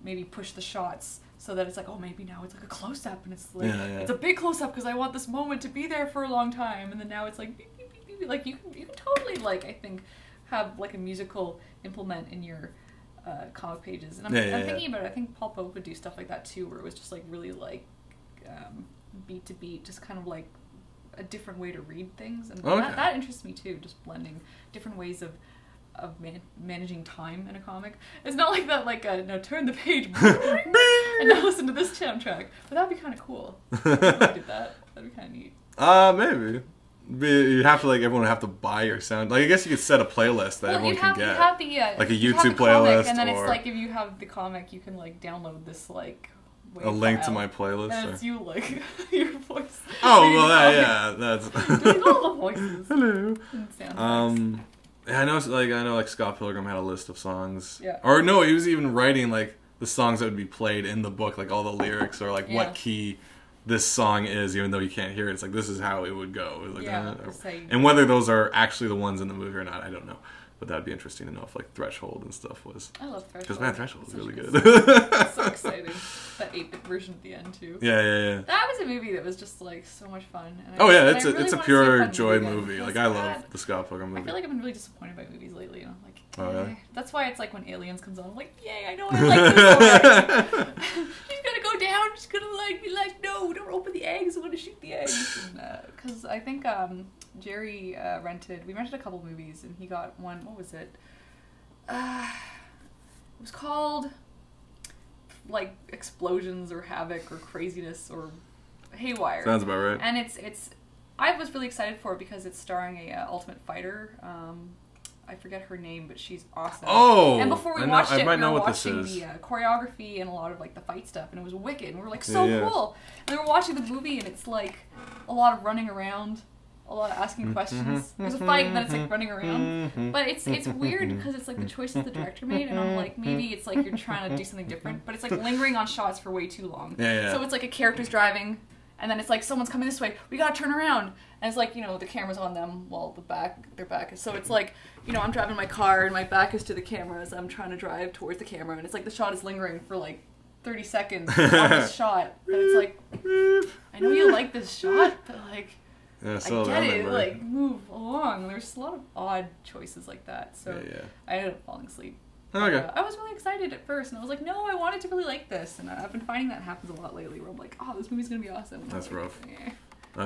maybe push the shots so that it's like, oh, maybe now it's like a close-up and it's like, it's a big close-up because I want this moment to be there for a long time. And then now it's like, beep, beep, beep, beep. Like you can totally like, I think, have like a musical implement in your comic pages. And I'm thinking about it, I think Paul Pope would do stuff like that too, where it was just like really like beat to beat, just kind of like, a different way to read things, and that interests me too. Just blending different ways of managing time in a comic. It's not like that, like no, turn the page and now listen to this soundtrack. But that'd be kind of cool. If I did that. That'd be kind of neat. Maybe. you'd have to like everyone would have to buy your sound. Like I guess you could set a playlist that everyone can get. Have the, like a YouTube YouTube playlist, and then or it's like if you have the comic, you can like download this like a link to my playlist. And it's you like your voice. Oh well, that's doing all the voices. Hello. Yeah, I know like Scott Pilgrim had a list of songs. Yeah. Or no, he was even writing like the songs that would be played in the book, like all the lyrics or like what key this song is, even though you can't hear it. It's like this is how it would go. Like, and whether those are actually the ones in the movie or not, I don't know. But that'd be interesting to know if like Threshold and stuff was. I love Threshold. Because man, Threshold is really good. It's so exciting. That 8-bit version at the end too. Yeah. That was a movie that was just like so much fun. And it's a pure joy movie. Like I love the Scott Pilgrim movie. I feel like I've been really disappointed by movies lately. You know, like really? That's why it's like when Aliens comes on, I'm like, yay! I know I like this already. She's gonna go down. She's gonna be like, no, don't open the eggs. I want to shoot the eggs. Because I think Jerry we rented a couple movies, and he got one. What was it? It was called like Explosions or Havoc or Craziness or Haywire. Sounds about right. And it's I was really excited for it because it's starring a Ultimate Fighter. I forget her name, but she's awesome. Oh, and before we watched it, we were watching the choreography and a lot of like the fight stuff, and it was wicked. And we were like, so cool. And we were watching the movie, and it's like a lot of running around, a lot of asking questions. There's a fight, and then it's like running around. But it's weird because it's like the choices the director made, and I'm like, maybe it's like you're trying to do something different, but it's like lingering on shots for way too long. So it's like a character's driving, and then it's like someone's coming this way. We gotta turn around. And it's like, you know, the camera's on them while their back is. So it's like, you know, I'm driving my car and my back is to the camera as I'm trying to drive towards the camera. And it's like the shot is lingering for like 30 seconds on this shot. And it's like, I know you like this shot, but like, I get it. Like, move along. There's a lot of odd choices like that. So I ended up falling asleep. Okay. I was really excited at first, and I was like, no, I wanted to really like this. And I've been finding that happens a lot lately where I'm like, oh, this movie's going to be awesome. That's like, rough.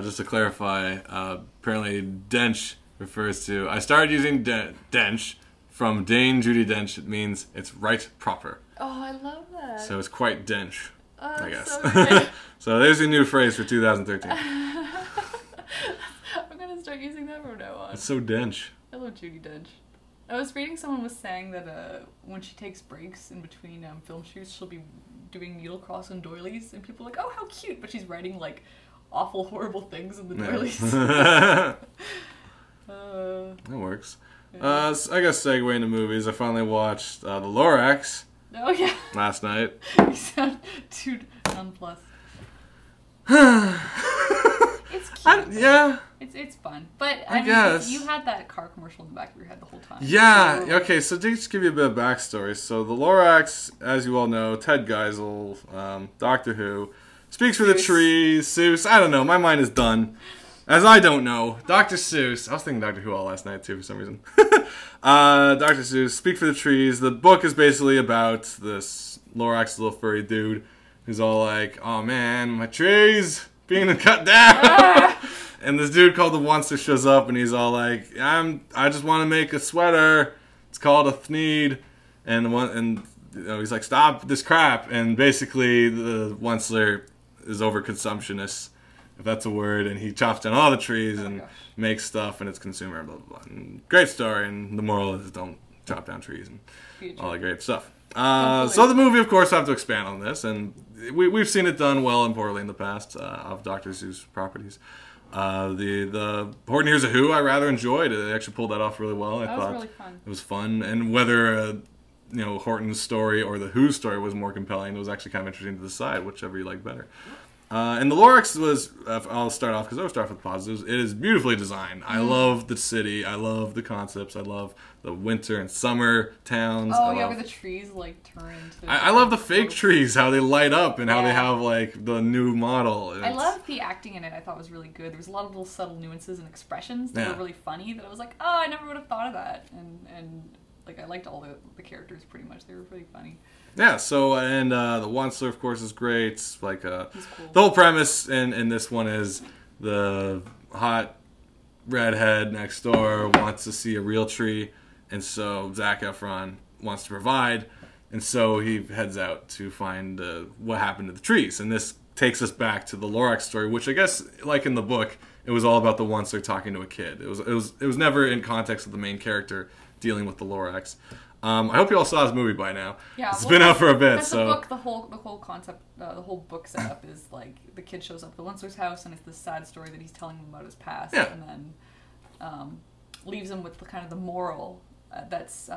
Just to clarify, apparently Dench refers to... I started using Dench from Dane Judi Dench. It means it's right proper. Oh, I love that. So it's quite Dench, I guess. So good. So there's a new phrase for 2013. I'm going to start using that from now on. It's so Dench. I love Judi Dench. I was reading someone was saying that when she takes breaks in between film shoots, she'll be doing needle cross and doilies, and people are like, oh, how cute, but she's writing like awful, horrible things in the doilies. That works. So I guess segue into movies. I finally watched the Lorax. Oh yeah. Last night. You sound too nonplussed. It's cute. Yeah. It's fun, but I guess you had that car commercial in the back of your head the whole time. Yeah. So, okay. So to just give you a bit of backstory. So the Lorax, as you all know, Ted Geisel, Doctor Who, speaks for the trees. Seuss. I don't know. My mind is done. As I don't know, Dr. Seuss. I was thinking Doctor Who all last night too for some reason. Dr. Seuss, Speak for the Trees. The book is basically about this Lorax little furry dude who's all like, "Oh man, my trees being cut down." And this dude called the Oncer shows up, and he's all like, "I just want to make a sweater. It's called a thneed." And he's like, "Stop this crap." And basically, the Oncer is overconsumptionist, if that's a word, and he chops down all the trees and makes stuff, and it's consumer, blah, blah, blah. And great story, and the moral is don't chop down trees and all that great stuff. So the movie, of course, I have to expand on this, and we've seen it done well and poorly in the past of Dr. Seuss properties. The Horton Hears a Who I rather enjoyed. It actually pulled that off really well. I thought really fun. It was fun, and whether Horton's story or the Who story was more compelling, it was actually kind of interesting to decide whichever you like better. And the Lorax was, I'll start off because I'll start with the positives. It is beautifully designed. I love the city. I love the concepts. I love the winter and summer towns. Oh, where the trees like turn into... I love the fake trees, how they light up and how they have like the new model. I love the acting in it. I thought was really good. There was a lot of little subtle nuances and expressions that were really funny that I was like, oh, I never would have thought of that. And like I liked all the characters pretty much. They were pretty funny. Yeah, so, and the Oncer, of course, is great. It's like, cool. The whole premise in this one is the hot redhead next door wants to see a real tree, and so Zac Efron wants to provide, and so he heads out to find what happened to the trees. And this takes us back to the Lorax story, which I guess, like in the book, it was all about the Onceler talking to a kid. It was never in context of the main character dealing with the Lorax. I hope you all saw this movie by now. Yeah, it's been out for a bit. That's so the book. The whole concept, the whole book setup is like the kid shows up at the Onceler's house, and it's this sad story that he's telling him about his past, and then leaves him with the kind of the moral that's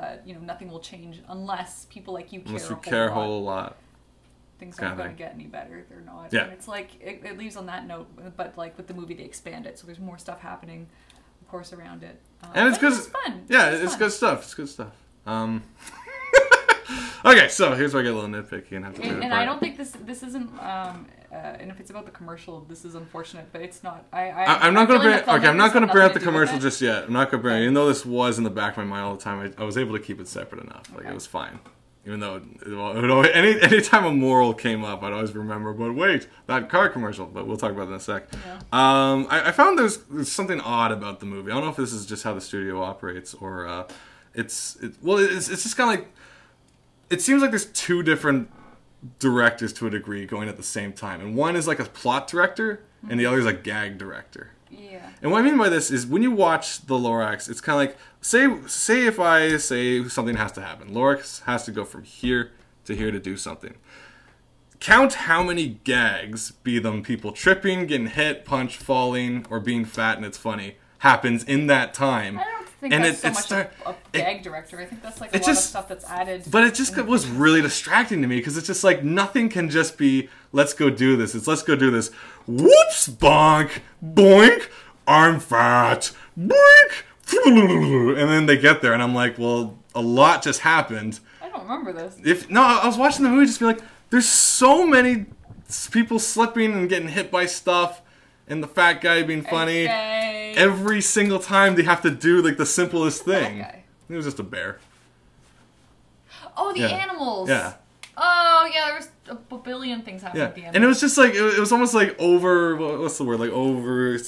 nothing will change unless people like you care a whole lot. Things aren't going to get any better. They're not. Yeah. And it's like it leaves on that note, but like with the movie they expand it, so there's more stuff happening, of course, around it. And it's good. It's fun. Yeah, it's good stuff. It's good stuff. Okay, so here's where I get a little nitpicky and have to. And I don't think this isn't. And if it's about the commercial, this is unfortunate, but it's not. I'm not going to bring. Okay, I'm not going to bring up the commercial just yet. I'm not going to bring. Even though this was in the back of my mind all the time, I was able to keep it separate enough. Like it was fine. Even though anytime a moral came up, I'd always remember. But wait, that car commercial. But we'll talk about that in a sec. Yeah. I found there's something odd about the movie. I don't know if this is just how the studio operates or it's just kind of like it seems like there's two different directors to a degree going at the same time, and one is like a plot director, and the other is a gag director. Yeah. And what I mean by this is when you watch the Lorax, it's kind of like say if I say something has to happen, Lorax has to go from here to here to do something. Count how many gags, be them people tripping, getting hit, punched, falling, or being fat and it's funny, happens in that time. I don't think that's so much a gag director. I think that's like a lot of stuff that's added. But it just was really distracting to me because it's just like nothing can just be let's go do this. It's let's go do this. Whoops, bonk, boink, I'm fat, boink, and then they get there and I'm like, well, a lot just happened. I don't remember this. I was watching the movie just be like, there's so many people slipping and getting hit by stuff. And the fat guy being funny. Okay. Every single time they have to do like the simplest thing. Fat guy. It was just a bear. Oh, the animals. Yeah. Oh, yeah, there was a billion things happening at the end. And it was just like, it was almost like over, what's the word? Like over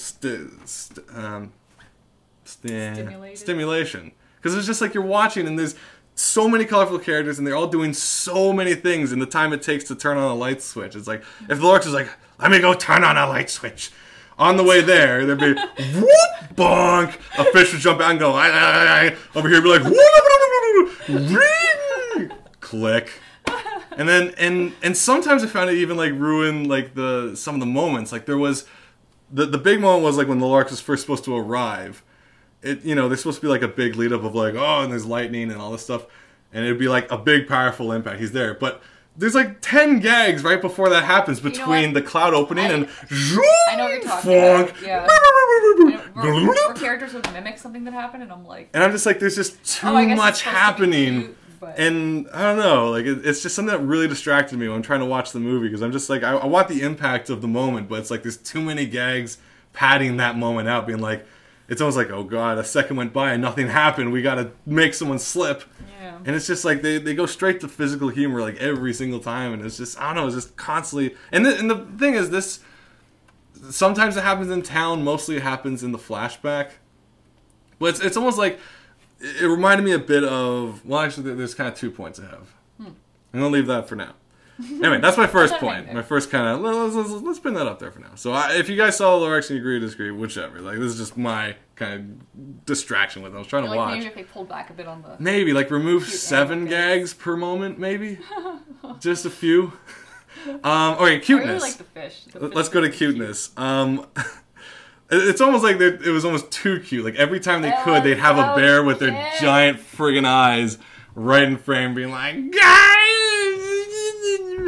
stimulation. Because it's just like you're watching and there's so many colorful characters and they're all doing so many things in the time it takes to turn on a light switch. It's like, if the Lorax was like, let me go turn on a light switch. On the way there, there'd be whoop, bonk. A fish would jump out and go, over here, be like, ring, click. And then, and sometimes I found it even like ruin like some of the moments. Like there was, the big moment was like when the Lorax was first supposed to arrive. There's supposed to be like a big lead up of like, oh, and there's lightning and all this stuff. And it'd be like a big, powerful impact. He's there. But there's like 10 gags right before that happens between the cloud opening and I know what you're talking about. Yeah. Where characters would mimic something that happened, and I'm like, and I'm just like, there's just too much happening, and I don't know, like it's just something that really distracted me when I'm trying to watch the movie because I'm just like, I want the impact of the moment, but it's like there's too many gags padding that moment out, being like, it's almost like, oh god, a second went by and nothing happened. We gotta make someone slip. Yeah. And it's just like they go straight to physical humor like every single time, and it's just I don't know, it's just constantly. And the thing is, this sometimes it happens in town, mostly it happens in the flashback. But it's almost like it reminded me a bit of. Well, actually, there's kind of 2 points I have. I'm gonna leave that for now. Anyway, that's my first point. My first kind of let's pin that up there for now. So if you guys saw Lorax and you agree or disagree, whichever. Like this is just my kind of distraction with it. I was trying to watch. Maybe if they pulled back a bit on the. Maybe like remove 7 gags per moment, maybe. Just a few. Okay, cuteness. I really like the fish. Let's go to cuteness. It's almost like it was almost too cute. Like every time they could, they'd have a bear with their giant friggin' eyes right in frame, being like, guys.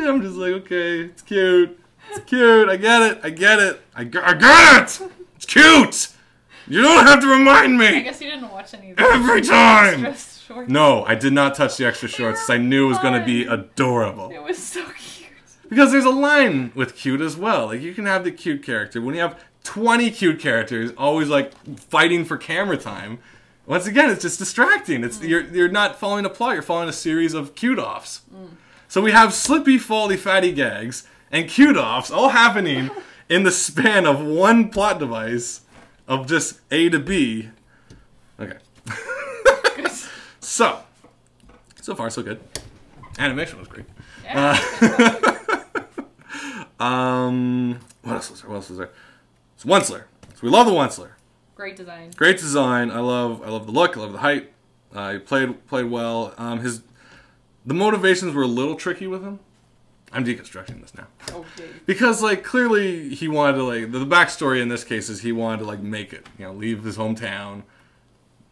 I'm just like, okay, it's cute. It's cute. I get it. I get it. I get it. It's cute. You don't have to remind me. I guess you didn't watch any of the every time. Extra shorts. No, I did not touch the extra shorts because I knew it was going to be adorable. It was so cute. Because there's a line with cute as well. Like you can have the cute character. When you have 20 cute characters always like fighting for camera time, once again, it's just distracting. It's you're not following a plot. You're following a series of cute-offs. So we have slippy, foldy, fatty gags and cute-offs all happening in the span of one plot device of just A to B. Okay. So far so good. Animation was great. Yeah, what else was there? What else was there? It's Onceler. we love the Onceler. Great design. Great design. I love the look. I love the height. He played well. The motivations were a little tricky with him. I'm deconstructing this now. Okay. Because, like, clearly he wanted to, like, the backstory in this case is he wanted to, like, make it. You know, leave his hometown,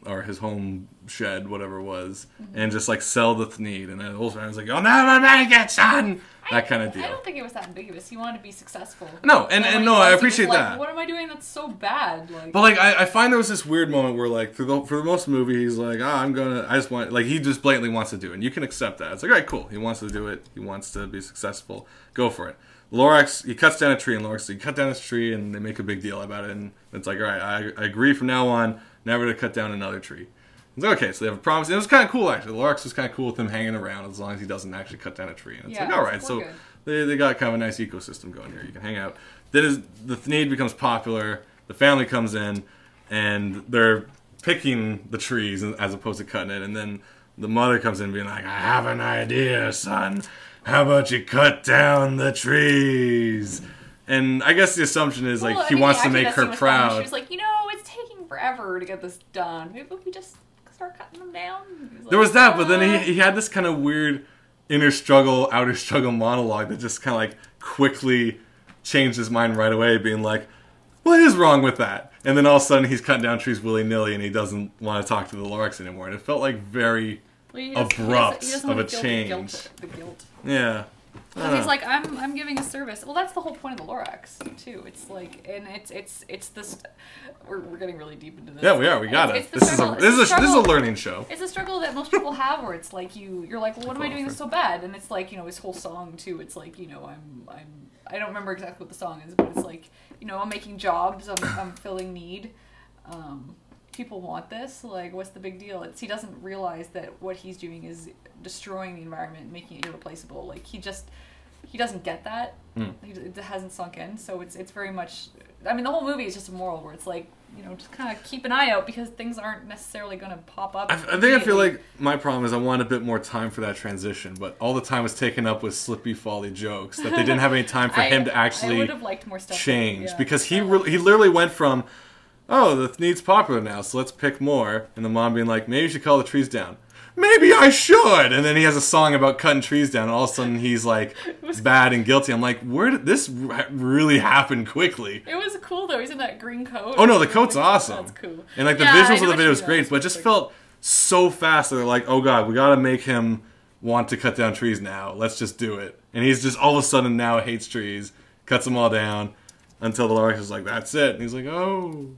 or his home shed, whatever it was, and just, like, sell the Thneed. And then the whole time was like, "You'll never make it, son!" That kind of deal. I don't think it was that ambiguous. He wanted to be successible. No, and no, I appreciate that. What am I doing that's so bad? Like, but, like, I find there was this weird moment where, like, for the most of the movie, he's like, I just want, like, he just blatantly wants to do it. And you can accept that. It's like, all right, cool. He wants to do it. He wants to be successful. Go for it. Lorax, he cuts down a tree, and Lorax, he cut down this tree, and they make a big deal about it. And it's like, all right, I agree from now on never to cut down another tree. It's like, okay, so they have a promise. And it was kind of cool, actually. Lorax was kind of cool with him hanging around as long as he doesn't actually cut down a tree. And it's like, all right, so they got kind of a nice ecosystem going here. You can hang out. Then the Thneed becomes popular. The family comes in, and they're picking the trees as opposed to cutting it. And then the mother comes in being like, I have an idea, son. How about you cut down the trees? And I guess the assumption is, like, he wants to make her proud. She was like, it's taking forever to get this done. Maybe we just start cutting them down. There was that, but then he had this kind of weird inner struggle, outer struggle monologue that just kind of, like, quickly changed his mind right away, being like, what is wrong with that? And then all of a sudden he's cutting down trees willy-nilly and he doesn't want to talk to the Lorax anymore. And it felt like very abrupt of a change. The guilt. Yeah. Because he's like, I'm giving a service. Well, that's the whole point of the Lorax, too. It's like, and it's this. We're getting really deep into this. Yeah, we are. We got it. This is a learning show. It's a struggle that most people have, where it's like you're like, well, what am I doing this so bad? And it's like, his whole song too. It's like, I don't remember exactly what the song is, but it's like, I'm making jobs. I'm filling need. People want this. Like, what's the big deal? He doesn't realize that what he's doing is destroying the environment, making it irreplaceable. Like, he doesn't get that. It hasn't sunk in. So it's very much. I mean, the whole movie is just a moral where it's like, just kind of keep an eye out because things aren't necessarily going to pop up. I feel like my problem is I want a bit more time for that transition, but all the time was taken up with Slippy Folly jokes that they didn't have any time for him to actually I would have liked more stuff change because he literally went from, oh, the Thneed's popular now, so let's pick more, and the mom being like, maybe you should cut the trees down. Maybe I should! And then he has a song about cutting trees down, and all of a sudden he's like bad and guilty. I'm like, where did this really happen quickly? It was cool though, he's in that green coat. Oh no, the coat's awesome. That's cool. And like the visuals of the video is great, but it just felt so fast that they're like, oh god, we gotta make him want to cut down trees now. Let's just do it. And he's just all of a sudden now hates trees, cuts them all down, until the Lorax is like, that's it. And he's like, oh...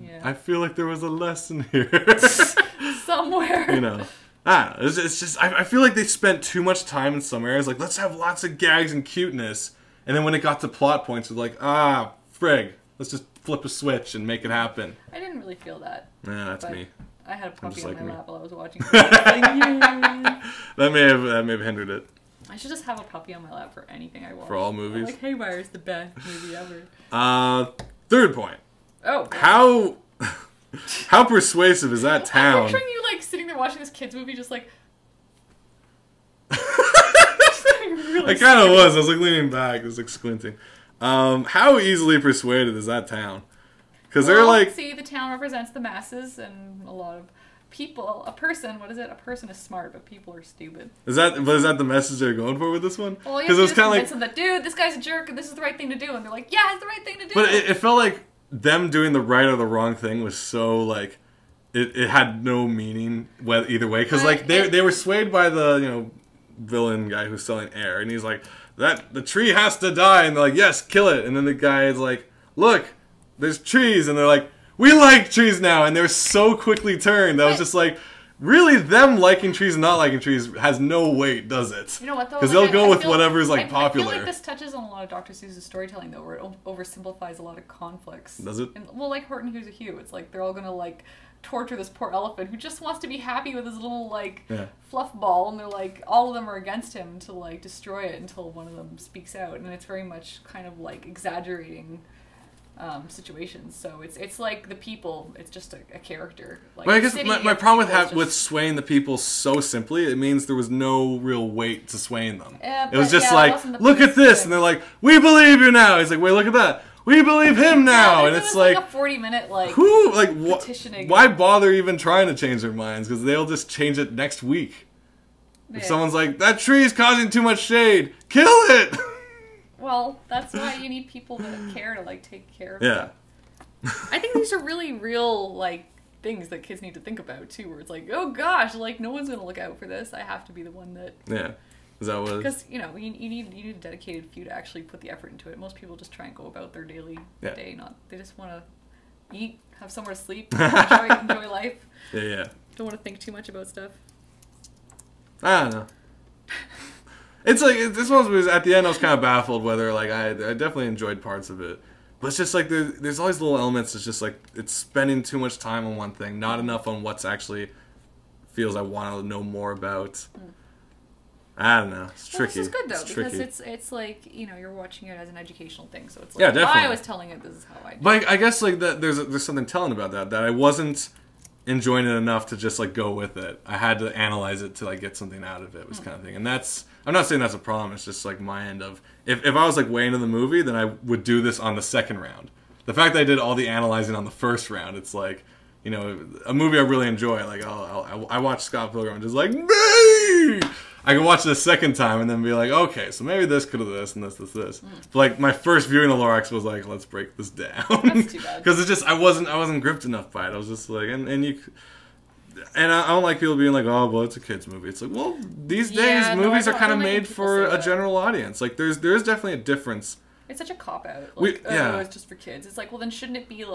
Yeah. I feel like there was a lesson here. Somewhere. It's just, I feel like they spent too much time in some areas. Like, let's have lots of gags and cuteness. And then when it got to plot points, it's like, frig. Let's just flip a switch and make it happen. I didn't really feel that. Yeah, that's me. I had a puppy on my lap while I was watching. That may have hindered it. I should just have a puppy on my lap for anything I watch. For all movies? Like, Haywire's the best movie ever. Third point. Oh. How persuasive is that town? I'm picturing you, like, sitting there watching this kid's movie just, like... I kind of was. I was, like, leaning back. I was, like, squinting. How easily persuaded is that town? Because they're, like... See, the town represents the masses and a lot of people. A person is smart, but people are stupid. Is that the message they're going for with this one? Well, yeah, because it was kind of like... them that, dude, this guy's a jerk and this is the right thing to do. And they're like, yeah, it's the right thing to do. But it felt like... them doing the right or the wrong thing was so, like, it had no meaning either way. Because, like, they were swayed by the, villain guy who's selling air. And he's like, the tree has to die. And they're like, yes, kill it. And then the guy is like, look, there's trees. And they're like, we like trees now. And they're so quickly turned. That was just like, really, them liking trees and not liking trees has no weight, does it? You know what, though? Because they'll go with whatever's, like, popular. I feel like this touches on a lot of Dr. Seuss's storytelling, though, where it oversimplifies a lot of conflicts. Does it? And, well, like Horton Hears a Hue. It's like they're all going to, like, torture this poor elephant who just wants to be happy with his little, like, fluff ball. And they're, like, all of them are against him to, like, destroy it until one of them speaks out. And it's very much kind of, like, exaggerating... situations. So it's like the people. It's just a character. Like, but I guess my problem with swaying the people so simply, it means there was no real weight to swaying them. It was just like, look at this, and they're like, we believe you now. He's like, wait, look at that. we believe him now, and it's like a 40-minute who petitioning. Why bother even trying to change their minds? Because they'll just change it next week. Yeah. If someone's like, that tree is causing too much shade, kill it. Well, that's why you need people that care to take care of it. Yeah. I think these are really real things that kids need to think about too, where it's oh gosh, no one's gonna look out for this. I have to be the one that. Yeah. Is that what? Because you need a dedicated few to actually put the effort into it. Most people just try and go about their daily day. They just want to eat, have somewhere to sleep, enjoy life. Yeah. Don't want to think too much about stuff. I don't know. It's this one was at the end. I was kind of baffled whether I definitely enjoyed parts of it, but it's just there's all these little elements. It's just it's spending too much time on one thing, not enough on what's actually feels I want to know more about. Mm. I don't know. It's tricky. This is good though, because it's you're watching it as an educational thing, so it's definitely. If I was telling it, this is how I do. But I guess there's something telling about that I wasn't enjoying it enough to just go with it. I had to analyze it to get something out of it, was kind of thing. And I'm not saying that's a problem. It's just my end of if I was way into the movie, then I would do this on the second round. The fact that I did all the analyzing on the first round, it's a movie I really enjoy. I watch Scott Pilgrim and just me. I can watch it a second time and then be okay, so maybe this could have this and this. But my first viewing of Lorax was let's break this down. That's too bad. Because it's just I wasn't gripped enough by it. I was just and I don't like people being oh well, it's a kids movie. It's well, these days movies are kind of made for a general audience. There is definitely a difference. It's such a cop out. It's just for kids. It's well then shouldn't it be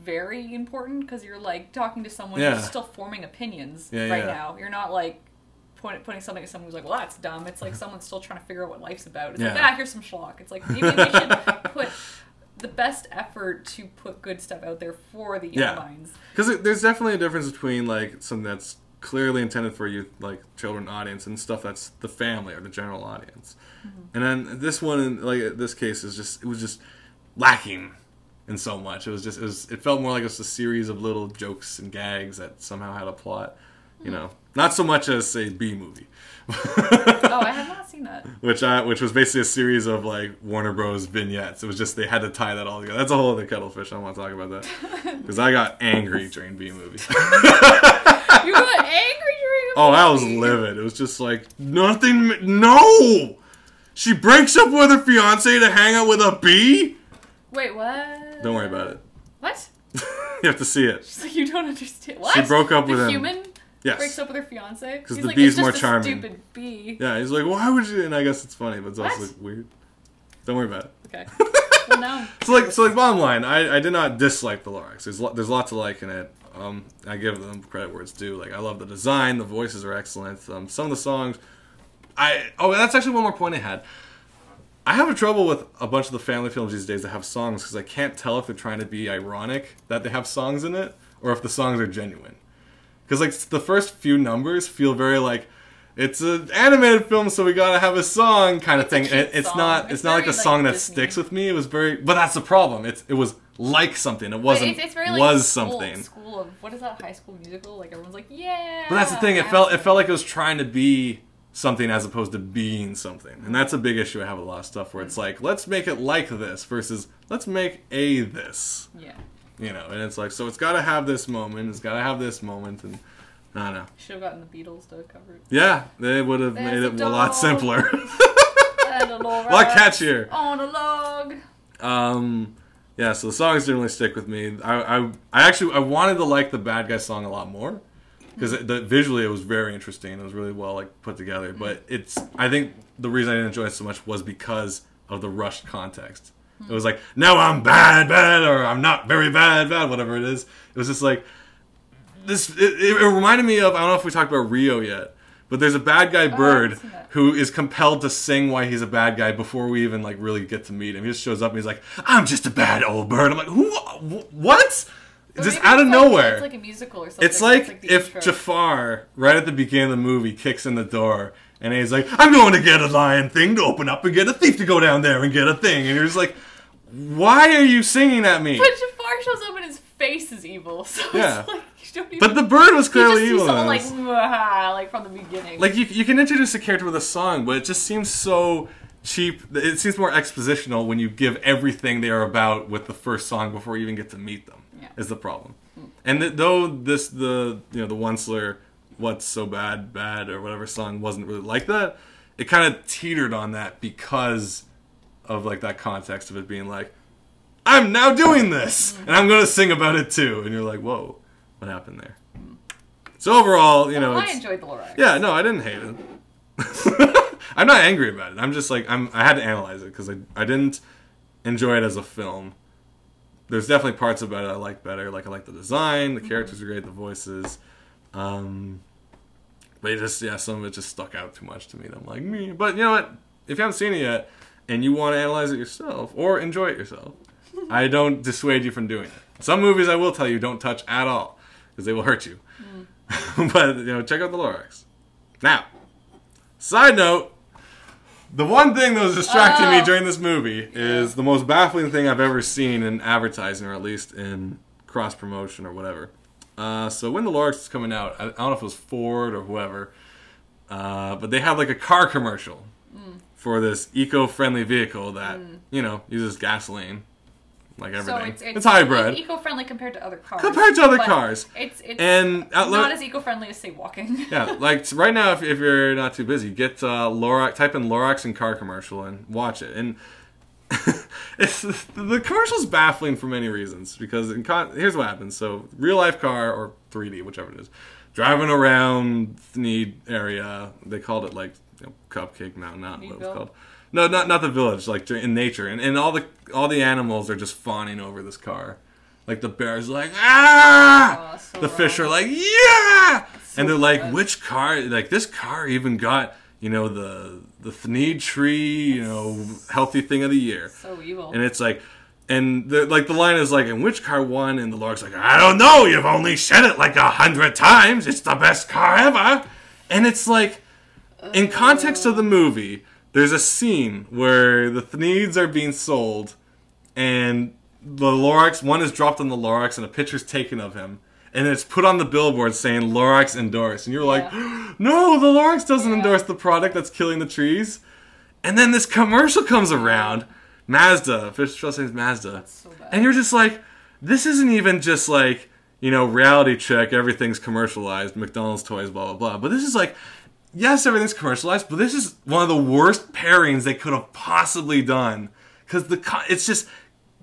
very important because you're talking to someone who's still forming opinions now. You're not putting something to someone who's well, that's dumb. It's someone's still trying to figure out what life's about. It's here's some schlock. It's maybe we should put the best effort to put good stuff out there for the young minds. Because there's definitely a difference between something that's clearly intended for youth, children audience, and stuff that's the family or the general audience. Mm-hmm. And then this one, in this case, it was just lacking in so much. It felt more like it was a series of little jokes and gags that somehow had a plot. Not so much as say B movie. Oh, I have not seen that. Which was basically a series of Warner Bros. Vignettes. It was just they had to tie that all together. That's a whole other kettlefish. I don't want to talk about that because I got angry during B movie. You got angry during Oh, I was livid. It was just nothing. No, she breaks up with her fiance to hang out with a bee. Wait, what? Don't worry about it. What? You have to see it. She's you don't understand. What? She broke up with him. The human? Yes. Breaks up with her fiance? Because the bee's more charming. It's just a stupid bee. Yeah, he's why would you? And I guess it's funny, but it's also weird. Don't worry about it. Okay. Well, no. So bottom line, I did not dislike the Lorax. There's lots to like in it. I give them credit where it's due. I love the design. The voices are excellent. Some of the songs. That's actually one more point I had. I have a trouble with a bunch of the family films these days that have songs because I can't tell if they're trying to be ironic that they have songs in it or if the songs are genuine. Because the first few numbers feel very it's an animated film, so we gotta have a song kind of thing. It's not a song that Disney. Sticks with me. It was very, but that's the problem. It was something. It wasn't. It's very was something. School of what is that? High School Musical? Everyone's yeah. But that's the thing. It felt like it was trying to be something as opposed to being something, and that's a big issue I have with a lot of stuff where it's let's make it like this versus let's make this. Yeah. And it's so it's got to have this moment. It's got to have this moment, and I don't know. Should have gotten the Beatles to cover it. Yeah, they would have made it a lot simpler. And a lot catchier. On a log. Yeah, so the songs didn't really stick with me. I wanted to like the Bad Guy song a lot more because visually it was very interesting. It was really well put together. But I think the reason I didn't enjoy it so much was because of the rushed context. It was no, I'm bad, or I'm not very bad, whatever it is. It was just this. It reminded me of, I don't know if we talked about Rio yet, but there's a bad guy bird who is compelled to sing why he's a bad guy before we even really get to meet him. He just shows up and he's I'm just a bad old bird. I'm who? What? Just out of nowhere. It's a musical or something. It's if intro. Jafar, right at the beginning of the movie, kicks in the door and he's I'm going to get a lion thing to open up and get a thief to go down there and get a thing. And you're just why are you singing at me? But Jafar shows up and his face is evil. So yeah. It's you don't even, but the bird was clearly evil. He's someone from the beginning. You can introduce a character with a song, but it just seems so cheap. It seems more expositional when you give everything they are about with the first song before you even get to meet them. Yeah. Is the problem. And though the Onceler, What's So Bad, or whatever song wasn't really like that, it kind of teetered on that because of like that context of it being like, I'm now doing this, and I'm going to sing about it too. And you're like, whoa, what happened there? So overall, I enjoyed the Lorax. Yeah, no, I didn't hate it. I'm not angry about it. I'm just like, I had to analyze it because I didn't enjoy it as a film. There's definitely parts about it I like better. Like I like the design, the characters are great, the voices. But some of it just stuck out too much to me. I'm like, me. But you know what? If you haven't seen it yet and you want to analyze it yourself or enjoy it yourself, I don't dissuade you from doing it. Some movies I will tell you don't touch at all because they will hurt you. But check out the Lorax. Now, side note, the one thing that was distracting me during this movie is the most baffling thing I've ever seen in advertising, or at least in cross promotion or whatever. So when the Lorax was coming out, I don't know if it was Ford or whoever, but they had like a car commercial for this eco-friendly vehicle that uses gasoline. Like everything. So it's hybrid. It's eco-friendly compared to other cars. It's not as eco-friendly as, say, walking. Yeah, like right now, if you're not too busy, get Lorax, type in Lorax and car commercial and watch it. And the commercial's baffling for many reasons. Because here's what happens. So, real-life car, or 3D, whichever it is, driving around the area. They called it, like, Cupcake Mountain, not what it was called. No, not the village, like in nature, and all the animals are just fawning over this car. Like the bear's like, ah! The fish are like, yeah! And they're like, which car? Like this car even got the Thneed tree, healthy thing of the year. So evil. And it's like, and the line is like, and which car won? And the Lord's like, I don't know. You've only said it like 100 times. It's the best car ever. And it's like, in context of the movie, there's a scene where the Thneeds are being sold, and the Lorax, one is dropped on the Lorax, and a picture's taken of him, and it's put on the billboard saying Lorax endorsed. And you're like, no, the Lorax doesn't endorse the product that's killing the trees. And then this commercial comes around, Mazda, official trust name's Mazda. That's so bad. And you're just like, this isn't even just like, reality check, everything's commercialized, McDonald's toys, blah, blah, blah. But this is like, yes, everything's commercialized, but this is one of the worst pairings they could have possibly done. Because it's just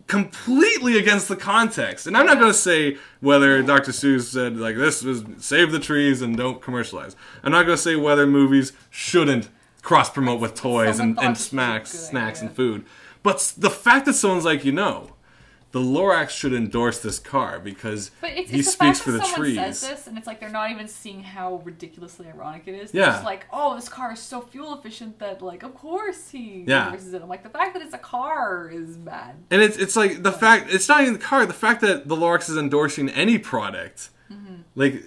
completely against the context. And I'm not going to say whether Dr. Seuss said, like, this was save the trees and don't commercialize. I'm not going to say whether movies shouldn't cross-promote with toys and snacks and food. But the fact that someone's like, the Lorax should endorse this car because he speaks for the trees. Says this, and it's like they're not even seeing how ridiculously ironic it is. They're just like, oh, this car is so fuel efficient that, like, of course he endorses it. I'm like, the fact that it's a car is bad. And it's like the fact it's not even the car. The fact that the Lorax is endorsing any product, like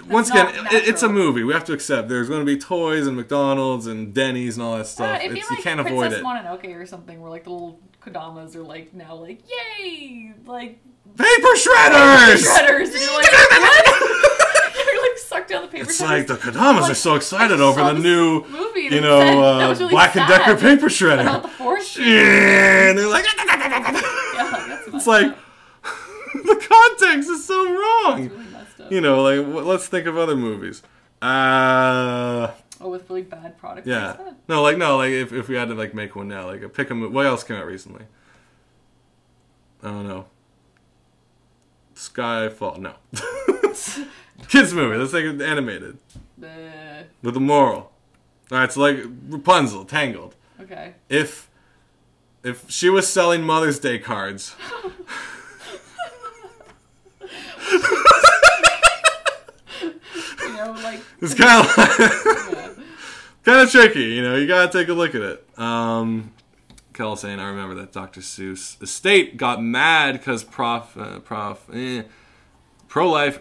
once again, it's a movie. We have to accept there's going to be toys and McDonald's and Denny's and all that stuff. It'd be you like can't Princess avoid it. Mononoke or something, where like the little Kodamas are like now like yay, like paper shredders. And you're like, what? You're like sucked down the paper shredders. It's like the Kodamas are so excited over the new movie really Black and Decker paper shredder. About the force. And they're like, it's like the context is so wrong. It's really messed up. Like let's think of other movies. With really bad products. Yeah. No, if we had to like make one now, like pick a movie. What else came out recently? I don't know. Skyfall. No. Kids movie. Let's take it animated. With a moral. Alright, so like Rapunzel, Tangled. Okay. If she was selling Mother's Day cards. It's kind of tricky, you gotta take a look at it. Kel saying, I remember that Dr. Seuss estate got mad because pro-life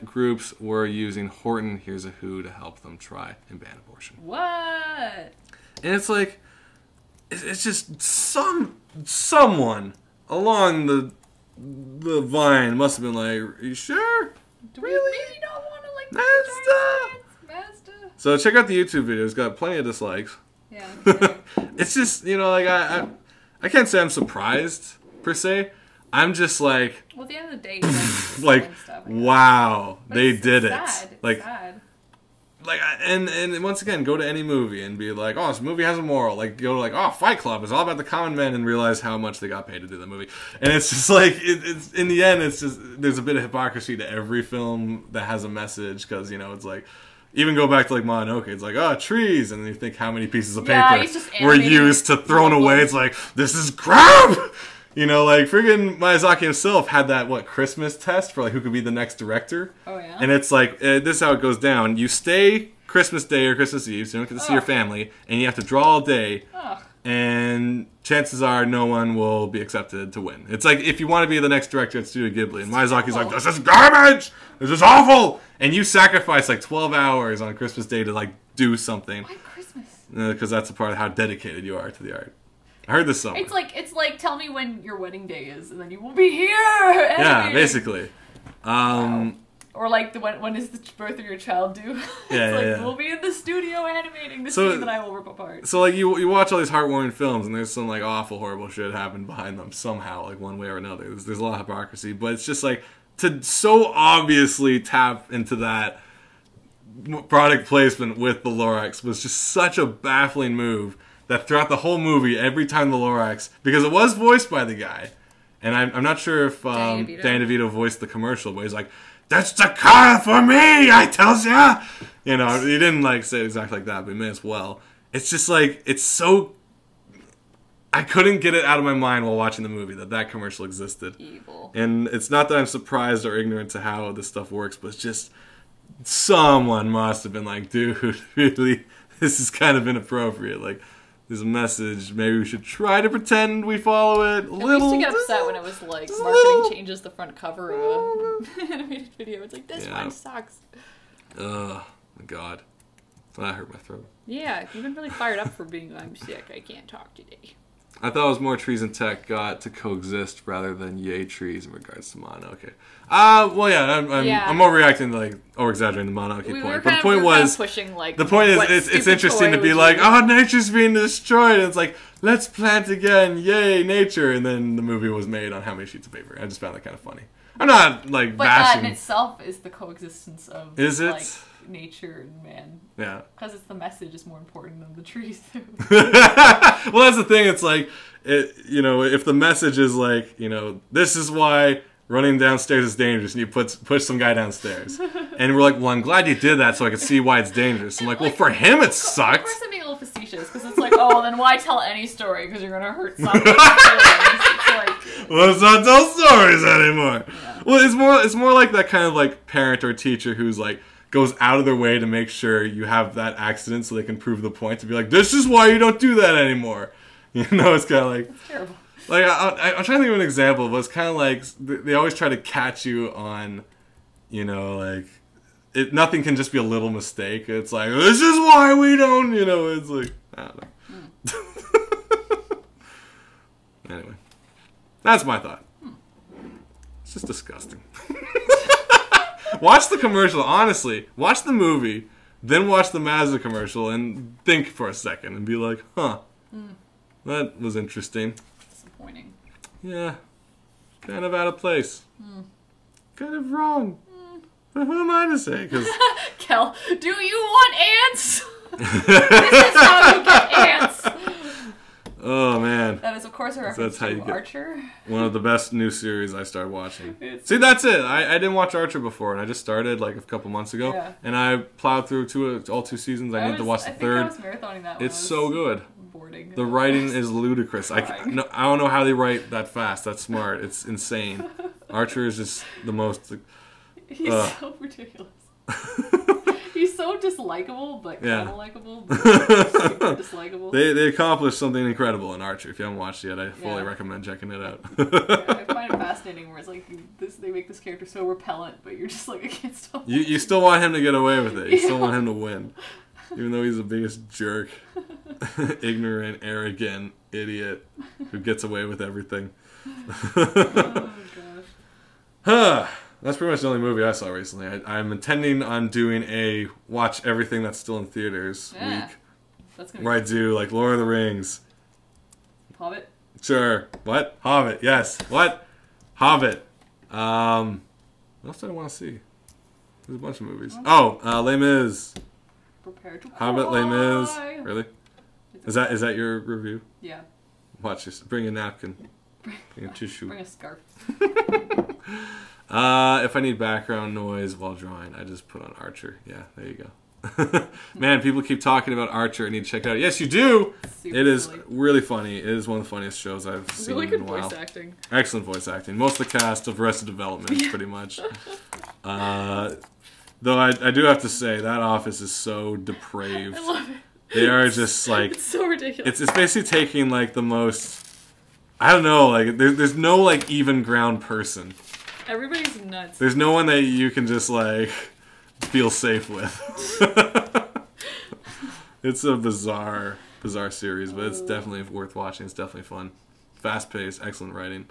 groups were using Horton Hears a Who to help them try and ban abortion. What? And it's like, it's just someone along the vine must have been like, are you sure? Do we really not want to like Mazda? So check out the YouTube video. It's got plenty of dislikes. Yeah. It's just, you know, like, I can't say I'm surprised, per se. I'm just like... Well, at the end of the day, it's like, stuff, wow, but they it's did sad. it. It's like, sad. Like, and once again, go to any movie and be like, oh, this movie has a moral. Like, go to like, oh, Fight Club is all about the common man, and realize how much they got paid to do the movie. And it's just like, it's in the end, it's just, there's a bit of hypocrisy to every film that has a message, because, you know, it's like, even go back to like Mononoke, it's like, oh, trees, and then you think how many pieces of paper were used to thrown away. It's like, this is crap! You know, like, friggin' Miyazaki himself had that, Christmas test for, like, who could be the next director. Oh, yeah? And it's like, this is how it goes down. You stay Christmas Day or Christmas Eve, so you don't get to see your family, and you have to draw all day, and chances are no one will be accepted to win. It's like, if you want to be the next director at Studio Ghibli, and Miyazaki's like, this is garbage! This is awful! And you sacrifice, like, 12 hours on Christmas Day to, like, do something. Why Christmas? Because that's a part of how dedicated you are to the art. I heard this somewhere. It's like tell me when your wedding day is, and then you will be here. Yeah, basically. Wow. Or like when is the birth of your child due? Yeah, we'll be in the studio animating the scene that I will rip apart. So like you watch all these heartwarming films, and there's some like awful, horrible shit happen behind them somehow, like one way or another. There's a lot of hypocrisy, but it's just like to so obviously tap into that product placement with the Lorax was just such a baffling move. That throughout the whole movie, every time the Lorax, because it was voiced by the guy, and I'm not sure if Danny DeVito voiced the commercial, but he's like, "That's the car for me, I tells ya." You know, he didn't like say it exactly like that, but he may as well. It's just like, it's so... I couldn't get it out of my mind while watching the movie that commercial existed. Evil. And it's not that I'm surprised or ignorant to how this stuff works, but it's just... Someone must have been like, dude, really, this is kind of inappropriate. Like... There's a message. Maybe we should try to pretend we follow it a little. I used to get upset when it was like marketing changes the front cover of an animated video. It's like, this one sucks. Oh, my God. That hurt my throat. Yeah, you've been really fired up for being, I'm sick, I can't talk today. I thought it was more trees and tech got to coexist rather than yay trees in regards to Mononoke. Well, yeah, I'm overreacting to like over-exaggerating the Mononoke point. But the point was, pushing, like, the point is, it's interesting to be like, oh, nature's being destroyed. And it's like, let's plant again, yay, nature. And then the movie was made on how many sheets of paper. I just found that kind of funny. I'm not like bashing. But that in itself is the coexistence of like nature and man. Yeah. Because it's the message is more important than the trees. Well, that's the thing. It's like, you know, if the message is like, you know, this is why running downstairs is dangerous, and you push some guy downstairs, and we're like, well, I'm glad you did that so I could see why it's dangerous. I'm like, well, for him it sucks. Of course, I'm being a little facetious because it's like, oh, then why tell any story because you're gonna hurt someone. Like, well, let's not tell stories anymore. Yeah. Well, it's more like that kind of like parent or teacher who's like goes out of their way to make sure you have that accident so they can prove the point to be like, this is why you don't do that anymore. You know, it's kind of like... It's terrible. Like, I'm trying to think of an example, but it's kind of like, they always try to catch you on, you know, like, nothing can just be a little mistake. It's like, this is why we don't, you know, it's like, I don't know. Anyway, that's my thought. It's just disgusting. Watch the commercial, honestly. Watch the movie, then watch the Mazda commercial, and think for a second, and be like, huh, that was interesting. Disappointing. Yeah, kind of out of place. Kind of wrong. But who am I to say? Cause... Kel, do you want ants? This is how you get ants. Oh, man. That is, of course, a reference to Archer. One of the best new series I started watching. See, that's it. I didn't watch Archer before, and I just started like a couple months ago. Yeah. And I plowed through all two seasons. I need to watch the third. I was marathoning that one. It's so good. Boarding. The writing is ludicrous. I don't know how they write that fast. That's smart. It's insane. Archer is just the most... He's so ridiculous. He's so dislikable, but kind of likable. But super dislikable. They accomplished something incredible in Archer. If you haven't watched it yet, I fully recommend checking it out. I find it fascinating where it's like they make this character so repellent, but you're just like, I can't stop. You still want him to get away with it. You still want him to win, even though he's the biggest jerk, ignorant, arrogant idiot who gets away with everything. Oh gosh. That's pretty much the only movie I saw recently. I'm intending on doing a watch everything that's still in theaters week. That's gonna where I do like Lord of the Rings. Hobbit. Sure. What? Hobbit. Yes. What? Hobbit. What else do I want to see? There's a bunch of movies. Oh, Les Mis. Prepare to cry. Hobbit, Les Mis. Really? Is that your review? Yeah. Watch this. Bring a napkin. Bring a tissue. Bring a scarf. If I need background noise while drawing, I just put on Archer. Yeah, there you go. Man, people keep talking about Archer. I need to check it out. Yes, you do. It is really funny. It is one of the funniest shows I've seen really good in a while. voice acting. Excellent voice acting. Most of the cast of Arrested Development, pretty much. Though I do have to say, that office is so depraved. I love it. They are just like... It's so ridiculous. It's basically taking like the most... I don't know, like there's no like even ground person. Everybody's nuts. There's no one that you can just like feel safe with. It's a bizarre series, but it's definitely worth watching. It's definitely fun. Fast paced, excellent writing.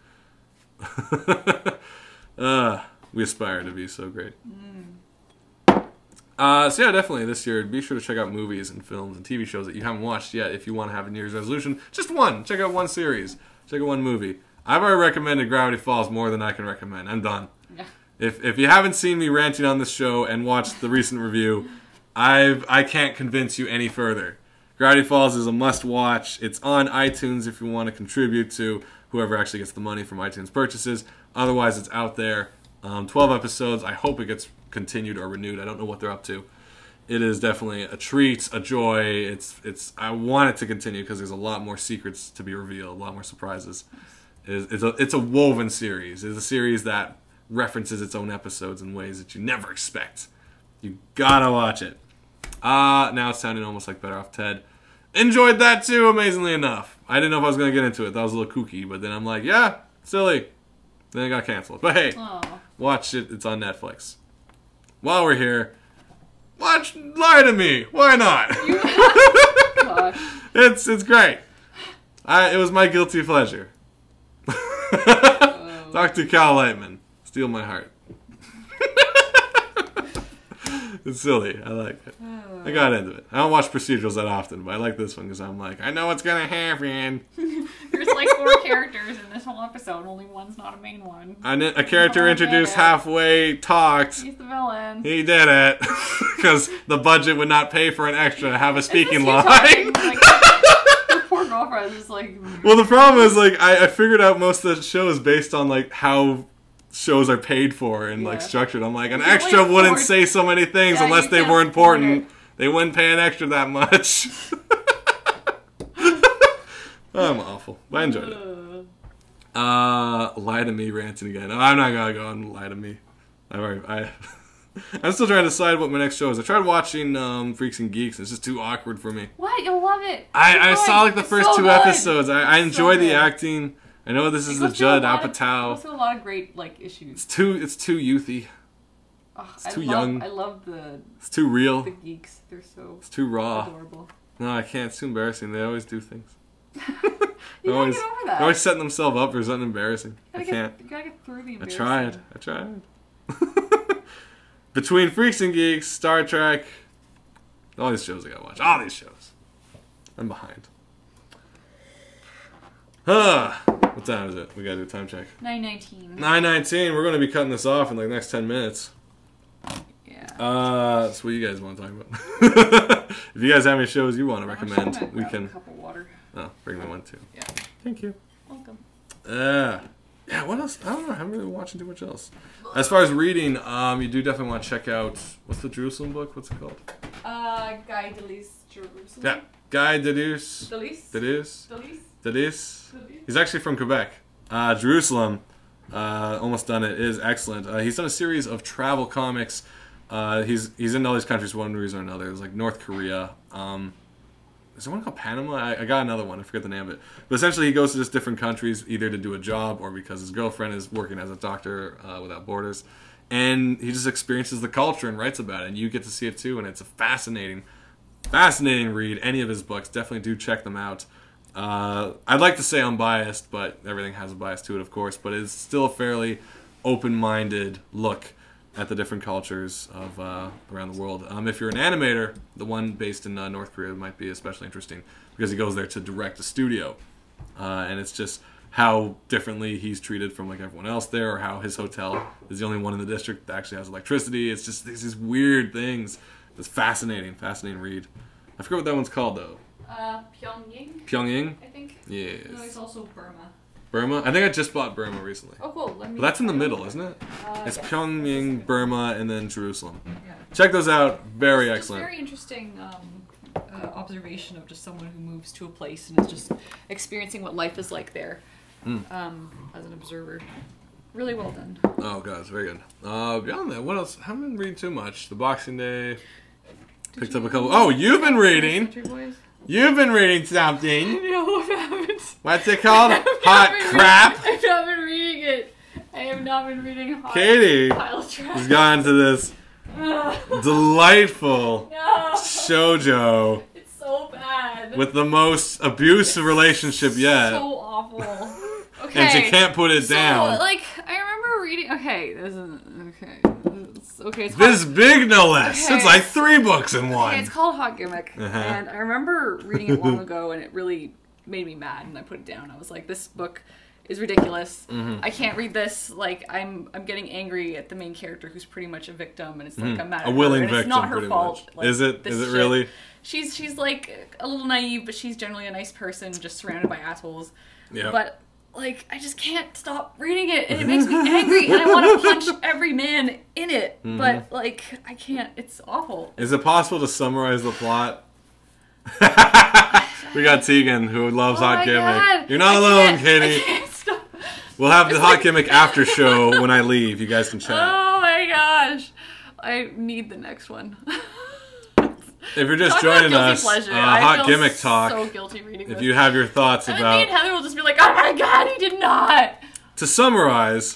We aspire to be so great. So yeah, definitely this year, be sure to check out movies and films and TV shows that you haven't watched yet if you want to have a New Year's resolution. Just one. Check out one series. Check out one movie. I've already recommended Gravity Falls more than I can recommend. I'm done. Yeah. If you haven't seen me ranting on this show and watched the recent review, I can't convince you any further. Gravity Falls is a must-watch. It's on iTunes if you want to contribute to whoever actually gets the money from iTunes purchases. Otherwise, it's out there. 12 episodes. I hope it gets continued or renewed. I don't know what they're up to. It is definitely a treat, a joy. It's. I want it to continue because there's a lot more secrets to be revealed, a lot more surprises. It's a woven series. It's a series that references its own episodes in ways that you never expect. You gotta watch it. Now it's sounding almost like Better Off Ted. Enjoyed that too, amazingly enough. I didn't know if I was gonna get into it. That was a little kooky, but then I'm like, yeah, silly. Then it got canceled. But hey, watch it. It's on Netflix. While we're here, watch Lie to Me. Why not? It's great. It was my guilty pleasure. Dr. Cal Lightman. Steal my heart. It's silly. I like it. I got into it. I don't watch procedurals that often, but I like this one because I'm like, I know what's going to happen. There's like 4 characters in this whole episode. Only one's not a main one. A character introduced halfway talked. He's the villain. He did it. Because the budget would not pay for an extra to have a speaking line. Your poor girlfriend is like... Well, the problem is, like, I figured out most of the show is based on, like, how shows are paid for and, like, structured. I'm like, an extra wouldn't say so many things unless they were important. They wouldn't pay an extra that much. I'm awful. But I enjoyed it. Lie to Me ranting again. No, I'm not going to go on Lie to Me. I'm still trying to decide what my next show is. I tried watching Freaks and Geeks. It's just too awkward for me. What? You'll love it. I saw like the first 2 episodes. I enjoy the acting. I know this is the Judd Apatow. There's a lot of great like issues. It's too youthy. It's too young. I love the... It's too real. The geeks. They're so... It's too raw. Adorable. No, I can't. It's too embarrassing. They always do things. You gotta get over that. They're always setting themselves up for something embarrassing. I can't. You gotta get through the embarrassing. I tried. Between Freaks and Geeks, Star Trek, all these shows I gotta watch. All these shows. I'm behind. What time is it? We gotta do a time check. 9:19. 9:19. We're gonna be cutting this off in like the next 10 minutes. Yeah. That's what you guys want to talk about. If you guys have any shows you want to recommend, we can. A cup of water. Oh, bring me one too. Yeah. Thank you. Welcome. Yeah, what else? I don't know. I haven't really been watching too much else. As far as reading, you do definitely want to check out, what's the Jerusalem book? What's it called? Guy Delis Jerusalem. Yeah, Guy Delis. Delis. He's actually from Quebec. Jerusalem, almost done it, is excellent. He's done a series of travel comics. He's in all these countries for one reason or another. There's like North Korea. Is there one called Panama? I got another one. I forget the name of it. But essentially, he goes to just different countries, either to do a job or because his girlfriend is working as a doctor without borders. And he just experiences the culture and writes about it. And you get to see it too. And it's a fascinating read. Any of his books, definitely do check them out. I'd like to say unbiased, but everything has a bias to it, of course. But it's still a fairly open-minded look at the different cultures of around the world. If you're an animator, the one based in North Korea might be especially interesting because he goes there to direct a studio, and it's just how differently he's treated from like everyone else there, or how his hotel is the only one in the district that actually has electricity. It's just these weird things. It's fascinating read. I forget what that one's called though. Pyongyang. Pyongyang? I think. Yes. No, it's also Burma. Burma? I think I just bought Burma recently. Oh, cool. But that's in the middle, isn't it? It's yeah. Pyongyang, Burma, and then Jerusalem. Yeah. Check those out. Very It's excellent. Very interesting observation of just someone who moves to a place and is just experiencing what life is like there as an observer. Really well done. Oh, God, it's very good. Beyond that, what else? I haven't been reading too much. The Boxing Day. Picked up a couple. Oh, you've been reading. You've been reading something. No, I haven't. What's it called? Hot crap. I've not been reading it. I have not been reading hot Katie pile trash. has gone to this delightful shoujo It's so bad. with the most abusive relationship yet. So awful. Okay. And she can't put it down. Like, I remember reading. Okay, this is okay. It's This big, no less. Okay. It's like 3 books in one. Okay, it's called Hot Gimmick, and I remember reading it long ago, and it really made me mad, and I put it down. I was like, this book is ridiculous. I can't read this. Like, I'm getting angry at the main character, who's pretty much a victim, and it's like I'm mad at A willing her, and victim, it's not her pretty fault. much. Like, Is it? this Is it shit. really? She's like a little naive, but she's generally a nice person, just surrounded by assholes. Yeah. But like, I just can't stop reading it, and it makes me angry, and I want to punch every man in it. But like, I can't. It's awful. Is it possible to summarize the plot? We got Tegan, who loves Hot Gimmick. God. You're not alone, I Katie. can't stop. We'll have the Hot Gimmick after show when I leave. You guys can chat. Oh my gosh. I need the next one. If you're just Talk about joining guilty us, pleasure. Hot I feel Gimmick Talk. So guilty reading If this. you have your thoughts and then me and about... Heather will just be like, oh my god, he did not. To summarize,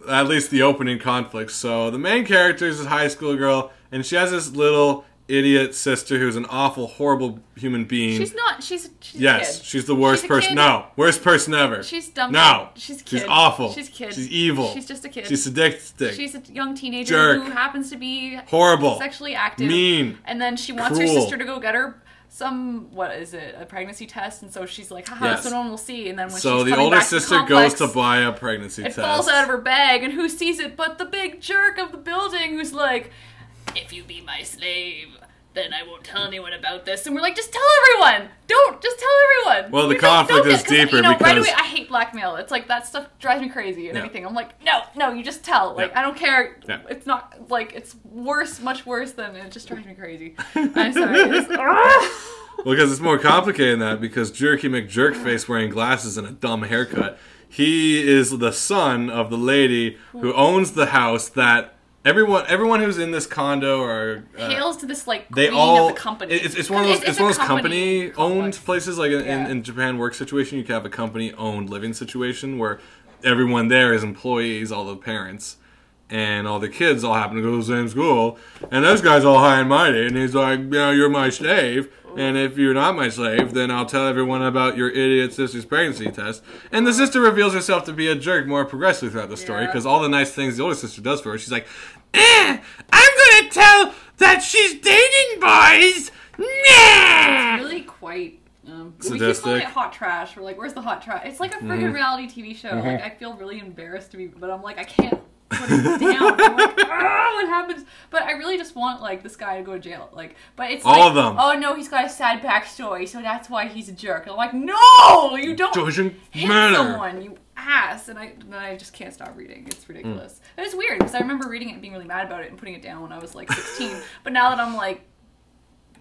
at least the opening conflict. So the main character is a high school girl, and she has this little idiot sister who's an awful, horrible human being. She's not. She's Yes, a kid. she's the worst She's a person. kid. No, worst person ever. She's dumb. No, She's a kid. she's awful. She's a kid. She's evil. She's just a kid. She's sadistic. She's a young teenager Jerk. who happens to be Horrible. sexually active. Mean. And then she wants her Cruel. sister to go get her a pregnancy test, and so she's like, haha, Yes. so no one will see. And then when So she's the coming older back to the sister complex, goes to buy a pregnancy it test. falls out of her bag, and who sees it but the big jerk of the building who's like, if you be my slave, then I won't tell anyone about this. And we're like, just tell everyone! Just tell everyone! Well, the We don't conflict is get- 'cause, deeper you know, right because- away, I hate blackmail. It's like, that stuff drives me crazy and Yeah. everything. I'm like, no, you just tell. Like, Yeah. I don't care. Yeah. It's not, like, it's worse, much worse than, it just drives me crazy. I'm sorry. It's, Well, because it's more complicated than that, because Jerky McJerkface wearing glasses and a dumb haircut, he is the son of the lady who owns the house that everyone who's in this condo or hails to this, like, they queen all of the company. it's one of those It's a company owned complex. places, like in Japan work situation you can have a company owned living situation where everyone there is employees, all the parents. And all the kids all happen to go to the same school. And this guy's all high and mighty. And he's like, you're my slave. And if you're not my slave, then I'll tell everyone about your idiot sister's pregnancy test. And the sister reveals herself to be a jerk more progressively throughout the story. Because all the nice things the older sister does for her, she's like, I'm going to tell that she's dating boys. Nah! It's really quite... we keep Sadistic. calling it hot trash. We're like, where's the hot trash? It's like a friggin' reality TV show. Like, I feel really embarrassed to be... But I'm like, I can't put it down. I'm like, what happens? But I really just want, like, this guy to go to jail. Like, but it's All like, of them. oh no, he's got a sad backstory, so that's why he's a jerk. And I'm like, no! You don't Doesn't hit matter. someone, you ass. And I just can't stop reading. It's ridiculous. And it's weird, because I remember reading it and being really mad about it and putting it down when I was, like, 16. But now that I'm, like,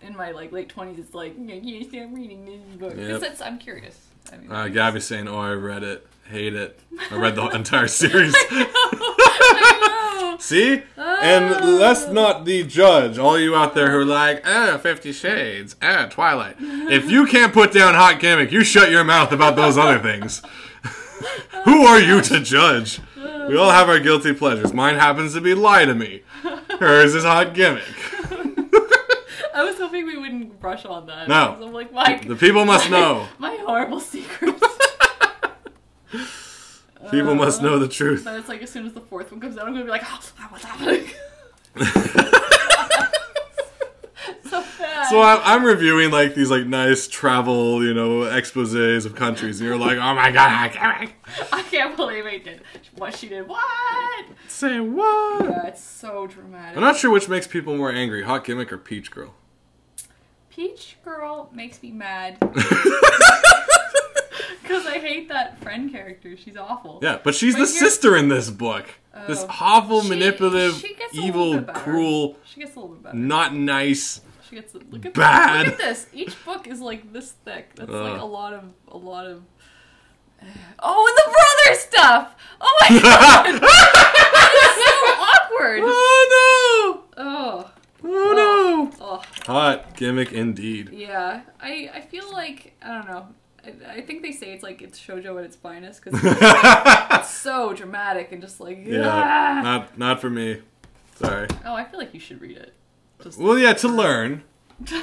in my, like, late 20s, it's like, yeah, I'm reading this book. Yep. Because I'm curious. I mean, Gabby's saying, oh, I read it. Hate it. I read the entire series. I know. See? And let's not the judge. All you out there who are like, 50 Shades, Twilight. If you can't put down Hot Gimmick, you shut your mouth about those other things. Who are you to judge? We all have our guilty pleasures. Mine happens to be Lie to Me. Hers is Hot Gimmick. I was hoping we wouldn't brush on that. No. 'Cause I'm like, Mike, The people must know. my horrible secrets. People must know the truth. But it's like as soon as the fourth one comes out, I'm gonna be like, oh, what's happening? So bad. So I'm reviewing like these like nice travel, exposés of countries, and you're like, oh my god, I can't believe I did what she did. What? Say what? Yeah, it's so dramatic. I'm not sure which makes people more angry, Hot Gimmick or Peach Girl. Peach Girl makes me mad. Because I hate that friend character. She's awful. Yeah, but she's the sister in this book. This awful, manipulative, evil, cruel. She gets a little bit better. Not nice. She gets look at bad. Look at this. Each book is like this thick. That's like a lot of. Oh, and the brother stuff. Oh my god. That's so awkward. Oh no. Oh. Oh no. Oh. Hot Gimmick indeed. Yeah, I feel like I don't know. I think they say it's like it's shoujo at its finest because it's so dramatic and just like not for me. Sorry. Oh, I feel like you should read it. Well, yeah, to learn,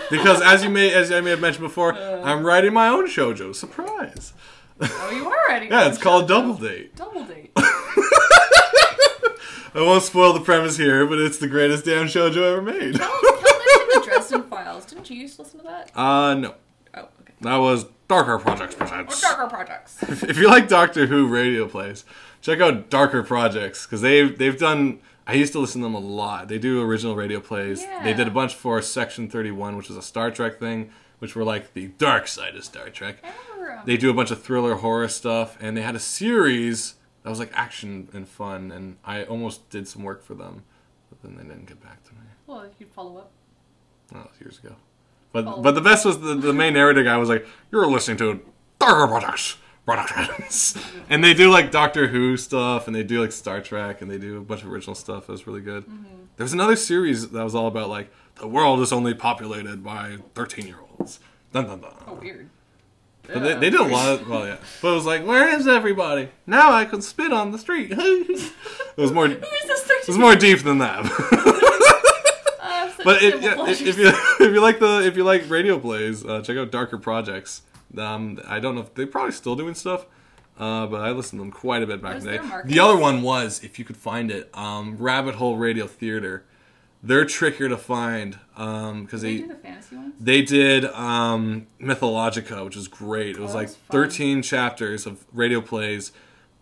because as I may have mentioned before, I'm writing my own shoujo. Surprise! Oh, you are writing? Yeah, it's called Double Date. Double Date. I won't spoil the premise here, but it's the greatest damn shoujo ever made. Tell them the Dresden Files. Didn't you used to listen to that? No. Oh, okay. That was Darker Projects Presents. Or Darker Projects. If you like Doctor Who radio plays, check out Darker Projects, because they've done. I used to listen to them a lot. They do original radio plays. Yeah. They did a bunch for Section 31, which is a Star Trek thing, which were like the dark side of Star Trek. They do a bunch of thriller horror stuff, and they had a series that was like action and fun, and I almost did some work for them, but then they didn't get back to me. Well, if you'd follow up. Oh, that was years ago. But the best was the main narrator guy was like, you're listening to Darker Projects. And they do like Doctor Who stuff, and they do like Star Trek, and they do a bunch of original stuff. It was really good. There was another series that was all about like the world is only populated by 13-year-olds. Dun dun dun. Oh, weird. But they did a lot of, well, yeah. But it was like, where is everybody? Now I can spit on the street. It was more deep than that. But if you like radio plays, check out Darker Projects. I don't know if they're probably still doing stuff, but I listened to them quite a bit back in the day. The other one was, if you could find it, Rabbit Hole Radio Theater. They're trickier to find because they do the fantasy ones. They did Mythologica, which was great. It was like 13 chapters of radio plays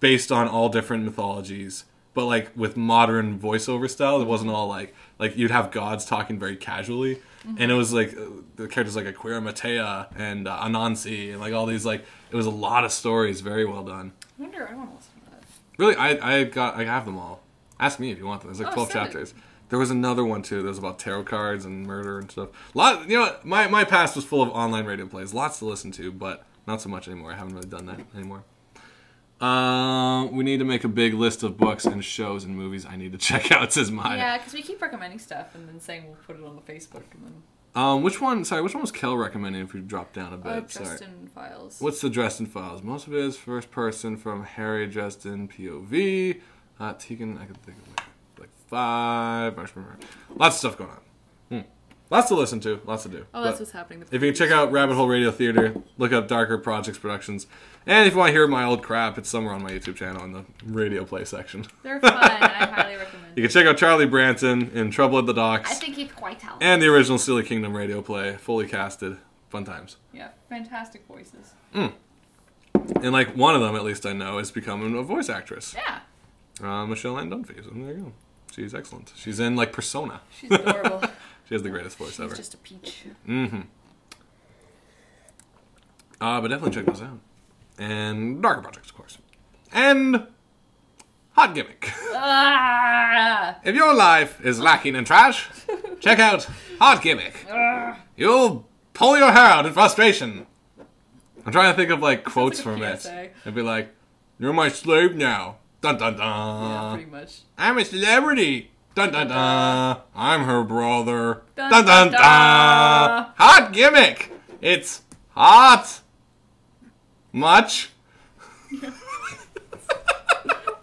based on all different mythologies, but like with modern voiceover style. It wasn't all like you'd have gods talking very casually. And it was like the characters like Aquira Matea and Anansi and like all these like it was a lot of stories, very well done. I wonder. I want to listen to that. Really, I have them all. Ask me if you want them. There's like 12 chapters. There was another one too. That was about tarot cards and murder and stuff. My past was full of online radio plays. Lots to listen to, but not so much anymore. I haven't really done that anymore. We need to make a big list of books and shows and movies I need to check out, says Maya. Yeah, because we keep recommending stuff and then saying we'll put it on the Facebook and then... Which one was Kel recommending if we drop down a bit? Dresden Files. What's the Dresden Files? Most of it is first person from Harry Dresden POV. Tegan, I could think of like 5. Lots of stuff going on. Lots to listen to, lots to do. Oh, that's what's happening. If you can check out Rabbit Hole Radio Theater, look up Darker Projects Productions. And if you want to hear my old crap, it's somewhere on my YouTube channel in the radio play section. They're fun. I highly recommend You can check out Charlie Branton in Trouble at the Docks. I think he's quite talented. And the original Silly Kingdom radio play, fully casted. Fun times. Yeah, fantastic voices. And like one of them, at least I know, is becoming a voice actress. Yeah. Michelle Ann Dunphy. So there you go. She's excellent. She's in like Persona. She's adorable. She has the greatest voice ever. She's just a peach. But definitely check those out. And Darker Projects, of course. And Hot Gimmick. If your life is lacking in trash, check out Hot Gimmick. You'll pull your hair out in frustration. I'm trying to think of like quotes from it. It'd be like, "You're my slave now." Dun dun dun. Yeah, pretty much. I'm a celebrity. Dun dun dun. I'm her brother. Dun Dun dun dun. Hot Gimmick. It's hot. Much.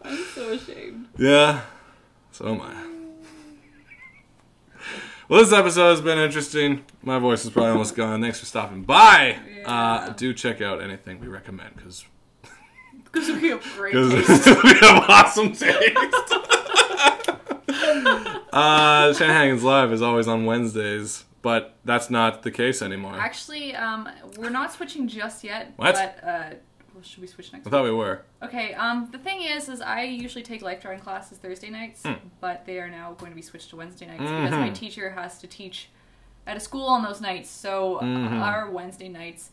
I'm so ashamed. Yeah. So am I. Well, this episode has been interesting. My voice is probably almost gone. Thanks for stopping by. Yeah. Do check out anything we recommend, because Because we have great Because taste. we have awesome taste. Shanahanigans Live is always on Wednesdays, but that's not the case anymore. Actually, we're not switching just yet. What? But, well, should we switch next I thought we were. Okay, the thing is I usually take life drawing classes Thursday nights, but they are now going to be switched to Wednesday nights because my teacher has to teach at a school on those nights, so our Wednesday nights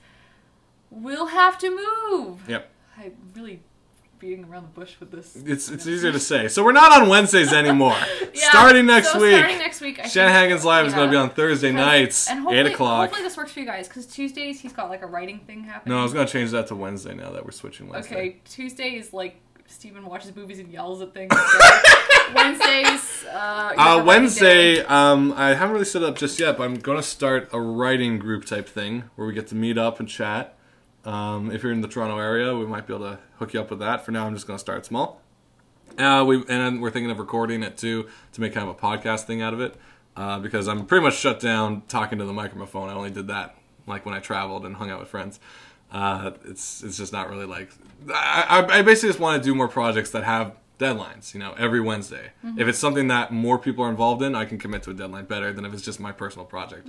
will have to move. Yep. I'm really beating around the bush with this. It's easier to say. So we're not on Wednesdays anymore. Yeah, starting next week. Starting next week. Shanahanigans Live is going to be on Thursday nights, and 8 o'clock. Hopefully this works for you guys, because Tuesdays he's got like a writing thing happening. No, I was going to change that to Wednesday now that we're switching Wednesday. Okay, Tuesday is like Steven watches movies and yells at things. So Wednesdays, Wednesday, I haven't really set it up just yet, but I'm going to start a writing group type thing where we get to meet up and chat. If you're in the Toronto area, we might be able to hook you up with that. For now, I'm just going to start small. And we're thinking of recording it too to make kind of a podcast thing out of it. Because I'm pretty much shut down talking to the microphone. I only did that like when I traveled and hung out with friends. It's just not really like I basically just want to do more projects that have deadlines, every Wednesday. If it's something that more people are involved in, I can commit to a deadline better than if it's just my personal project.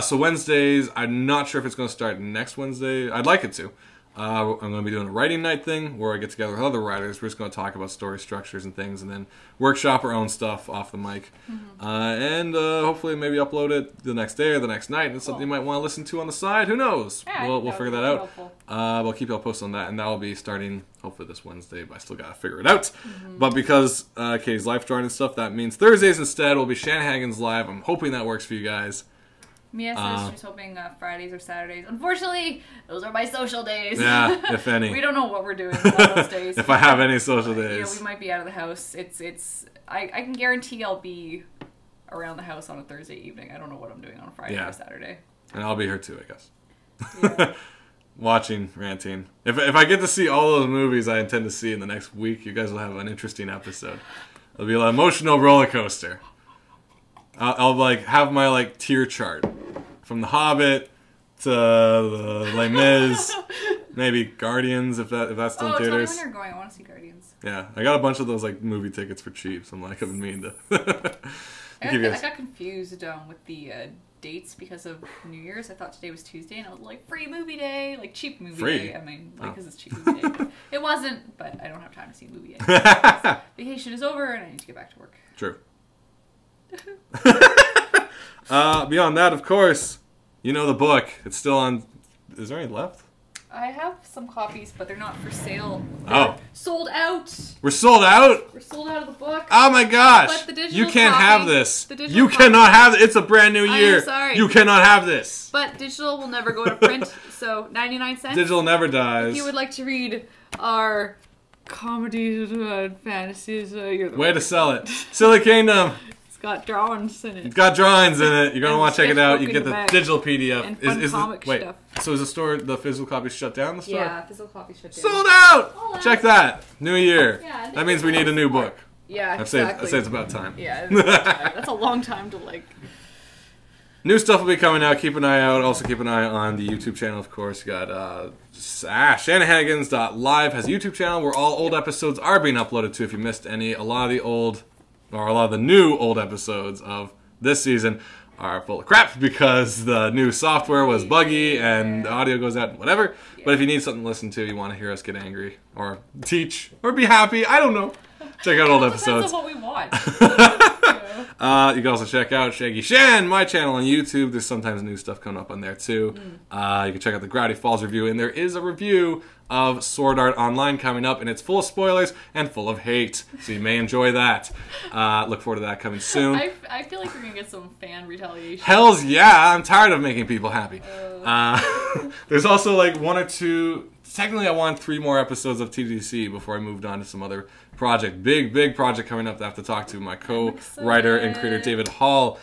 So Wednesdays, I'm not sure if it's going to start next Wednesday. I'd like it to. I'm going to be doing a writing night thing where I get together with other writers. We're just going to talk about story structures and things, and then workshop our own stuff off the mic. And hopefully maybe upload it the next day or the next night. And it's something you might want to listen to on the side. Who knows? Yeah, we'll figure that out. We'll keep you all posted on that, and that will be starting hopefully this Wednesday, but I still got to figure it out. But because Katie's life drawing and stuff, that means Thursdays instead will be Shanahanigans Live. I'm hoping that works for you guys. Mia says she's hoping Fridays or Saturdays. Unfortunately, those are my social days. Yeah, if any. We don't know what we're doing on those days. If I have any social days. Yeah, we might be out of the house. I can guarantee I'll be around the house on a Thursday evening. I don't know what I'm doing on a Friday or Saturday. And I'll be here too, I guess. Yeah. Watching, ranting. If I get to see all those movies I intend to see in the next week, you guys will have an interesting episode. It'll be an emotional roller coaster. I'll like have my like tier chart from The Hobbit to the Les Mis, maybe Guardians if that's still in theaters. Tell me when you're going. I want to see Guardians. Yeah, I got a bunch of those like movie tickets for cheap, so I'm like I've been meaning to. I got confused with the dates because of New Year's. I thought today was Tuesday, and I was like, free movie day, like cheap movie day. I mean, because it's cheap movie day. It wasn't, but I don't have time to see a movie day. Vacation is over, and I need to get back to work. True. Beyond that, of course, the book. It's still on. Is there any left? I have some copies, but they're not for sale. They're sold out. We're sold out? We're sold out of the book. Oh my gosh. But the digital you can't copy, have this. You cannot have it. It's a brand new year. I'm sorry. You cannot have this. But digital will never go to print, so 99 cents. Digital never dies. If you would like to read our comedies and fantasies, you're the way to sell it. Silly Kingdom. It's got drawings in it. It's got drawings in it. You're going to want to check it out. You get the digital PDF. And fun comic stuff. So is the physical copy shut down, the store? Yeah, physical copy shut down. Sold out! Check that. New year. Yeah, that means we need a new book. Yeah, exactly. I'd say it's about time. Yeah, that's a long time to like... New stuff will be coming out. Keep an eye out. Also keep an eye on the YouTube channel, of course. You got Shanahanigans.live has a YouTube channel where all old episodes are being uploaded to if you missed any. A lot of the new old episodes of this season are full of crap because the new software was buggy and the audio goes out and whatever. Yeah. But if you need something to listen to, you want to hear us get angry or teach or be happy, I don't know. Check out old episodes. Depends on what we watch. You can also check out Shaggy Shan, my channel on YouTube. There's sometimes new stuff coming up on there too. You can check out the Gravity Falls review, and there is a review of Sword Art Online coming up, and it's full of spoilers and full of hate, so you may enjoy that. Look forward to that coming soon. I feel like we're gonna get some fan retaliation. Hells yeah! I'm tired of making people happy. There's also like one or two. Technically, I want 3 more episodes of TDC before I moved on to some other project. Big project coming up that I have to talk to my co-writer and creator David Hall.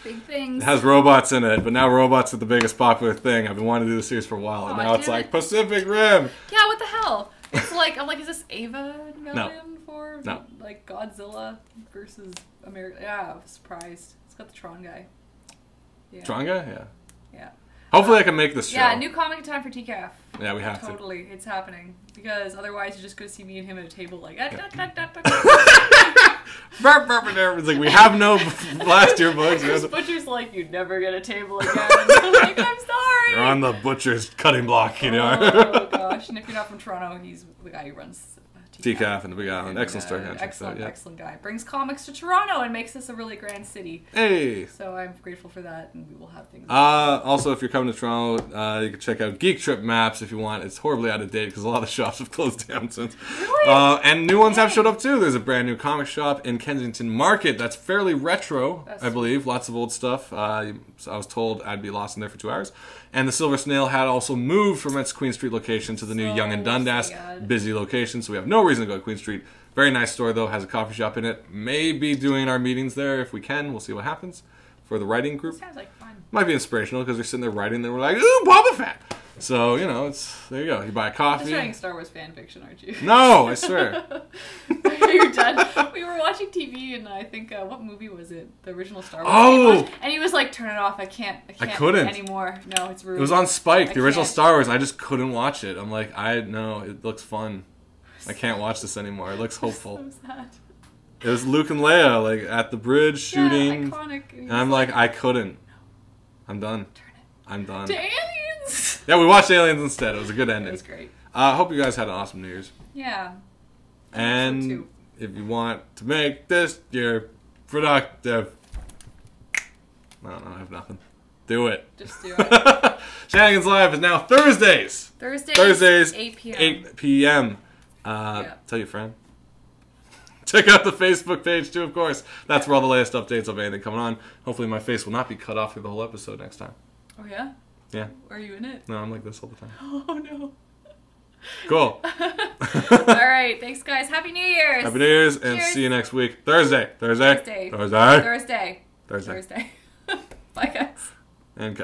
Big things. It has robots in it, but now robots are the biggest popular thing. I've been wanting to do the series for a while, and now it's like Pacific Rim. Yeah, what the hell? It's like, I'm like, is this Ava No. for like Godzilla versus America? Yeah, I was surprised. It's got the Tron guy. Yeah. Tron guy? Yeah. Yeah. Hopefully I can make this show. Yeah, new comic in time for TCAF. Yeah, we have to. Totally, it's happening. Because otherwise you're just going to see me and him at a table like... It's like, we have no last year books. This butcher's like, you'd never get a table again. I'm like, I'm sorry. You're on the butcher's cutting block, you know. Oh, gosh. And if you're not from Toronto, he's the guy who runs... TCAF and the Big Island. Excellent story. Excellent guy. Brings comics to Toronto and makes this a really grand city. Hey! So I'm grateful for that, and we will have things. Also, if you're coming to Toronto, you can check out Geek Trip Maps if you want. It's horribly out of date because a lot of the shops have closed down since. Really? And new ones have showed up too. There's a brand new comic shop in Kensington Market that's fairly retro, I believe. Lots of old stuff. So I was told I'd be lost in there for 2 hours. And the Silver Snail had also moved from its Queen Street location to the new Yonge and Dundas busy location, so we have no reason to go to Queen Street. Very nice store, though. Has a coffee shop in it. Maybe doing our meetings there if we can. We'll see what happens for the writing group. Sounds like fun. Might be inspirational because we're sitting there writing and we're like, ooh, Boba Fett! So, you know, there you go. You buy a coffee. You're writing Star Wars fan fiction, aren't you? No, I swear. You're done. We were watching TV, and I think, what movie was it? The original Star Wars. Oh! And he was like, turn it off. I couldn't anymore. No, it's rude. It was on Spike, the original Star Wars. I just couldn't watch it. I'm like, no, it looks fun. I can't watch this anymore. It looks hopeful. So sad. It was Luke and Leia, like, at the bridge shooting. Yeah, iconic. And I'm like, I couldn't. I'm done. Turn it. I'm done. To Aliens! Yeah, we watched Aliens instead. It was a good ending. It was great. I hope you guys had an awesome New Year's. Yeah. And if you want to make this year productive, I don't know, I have nothing. Do it. Just do it. Shenanigans Live is now Thursdays. Thursdays, 8 p.m. 8 p.m. Tell your friend. Check out the Facebook page too, of course. That's where all the latest updates of anything coming on. Hopefully my face will not be cut off through the whole episode next time. Oh, yeah? Yeah. Are you in it? No, I'm like this all the time. Oh, no. Cool. All right. Thanks, guys. Happy New Year's. Happy New Year's, and see you next week. Thursday. Thursday. Bye, guys. And cut.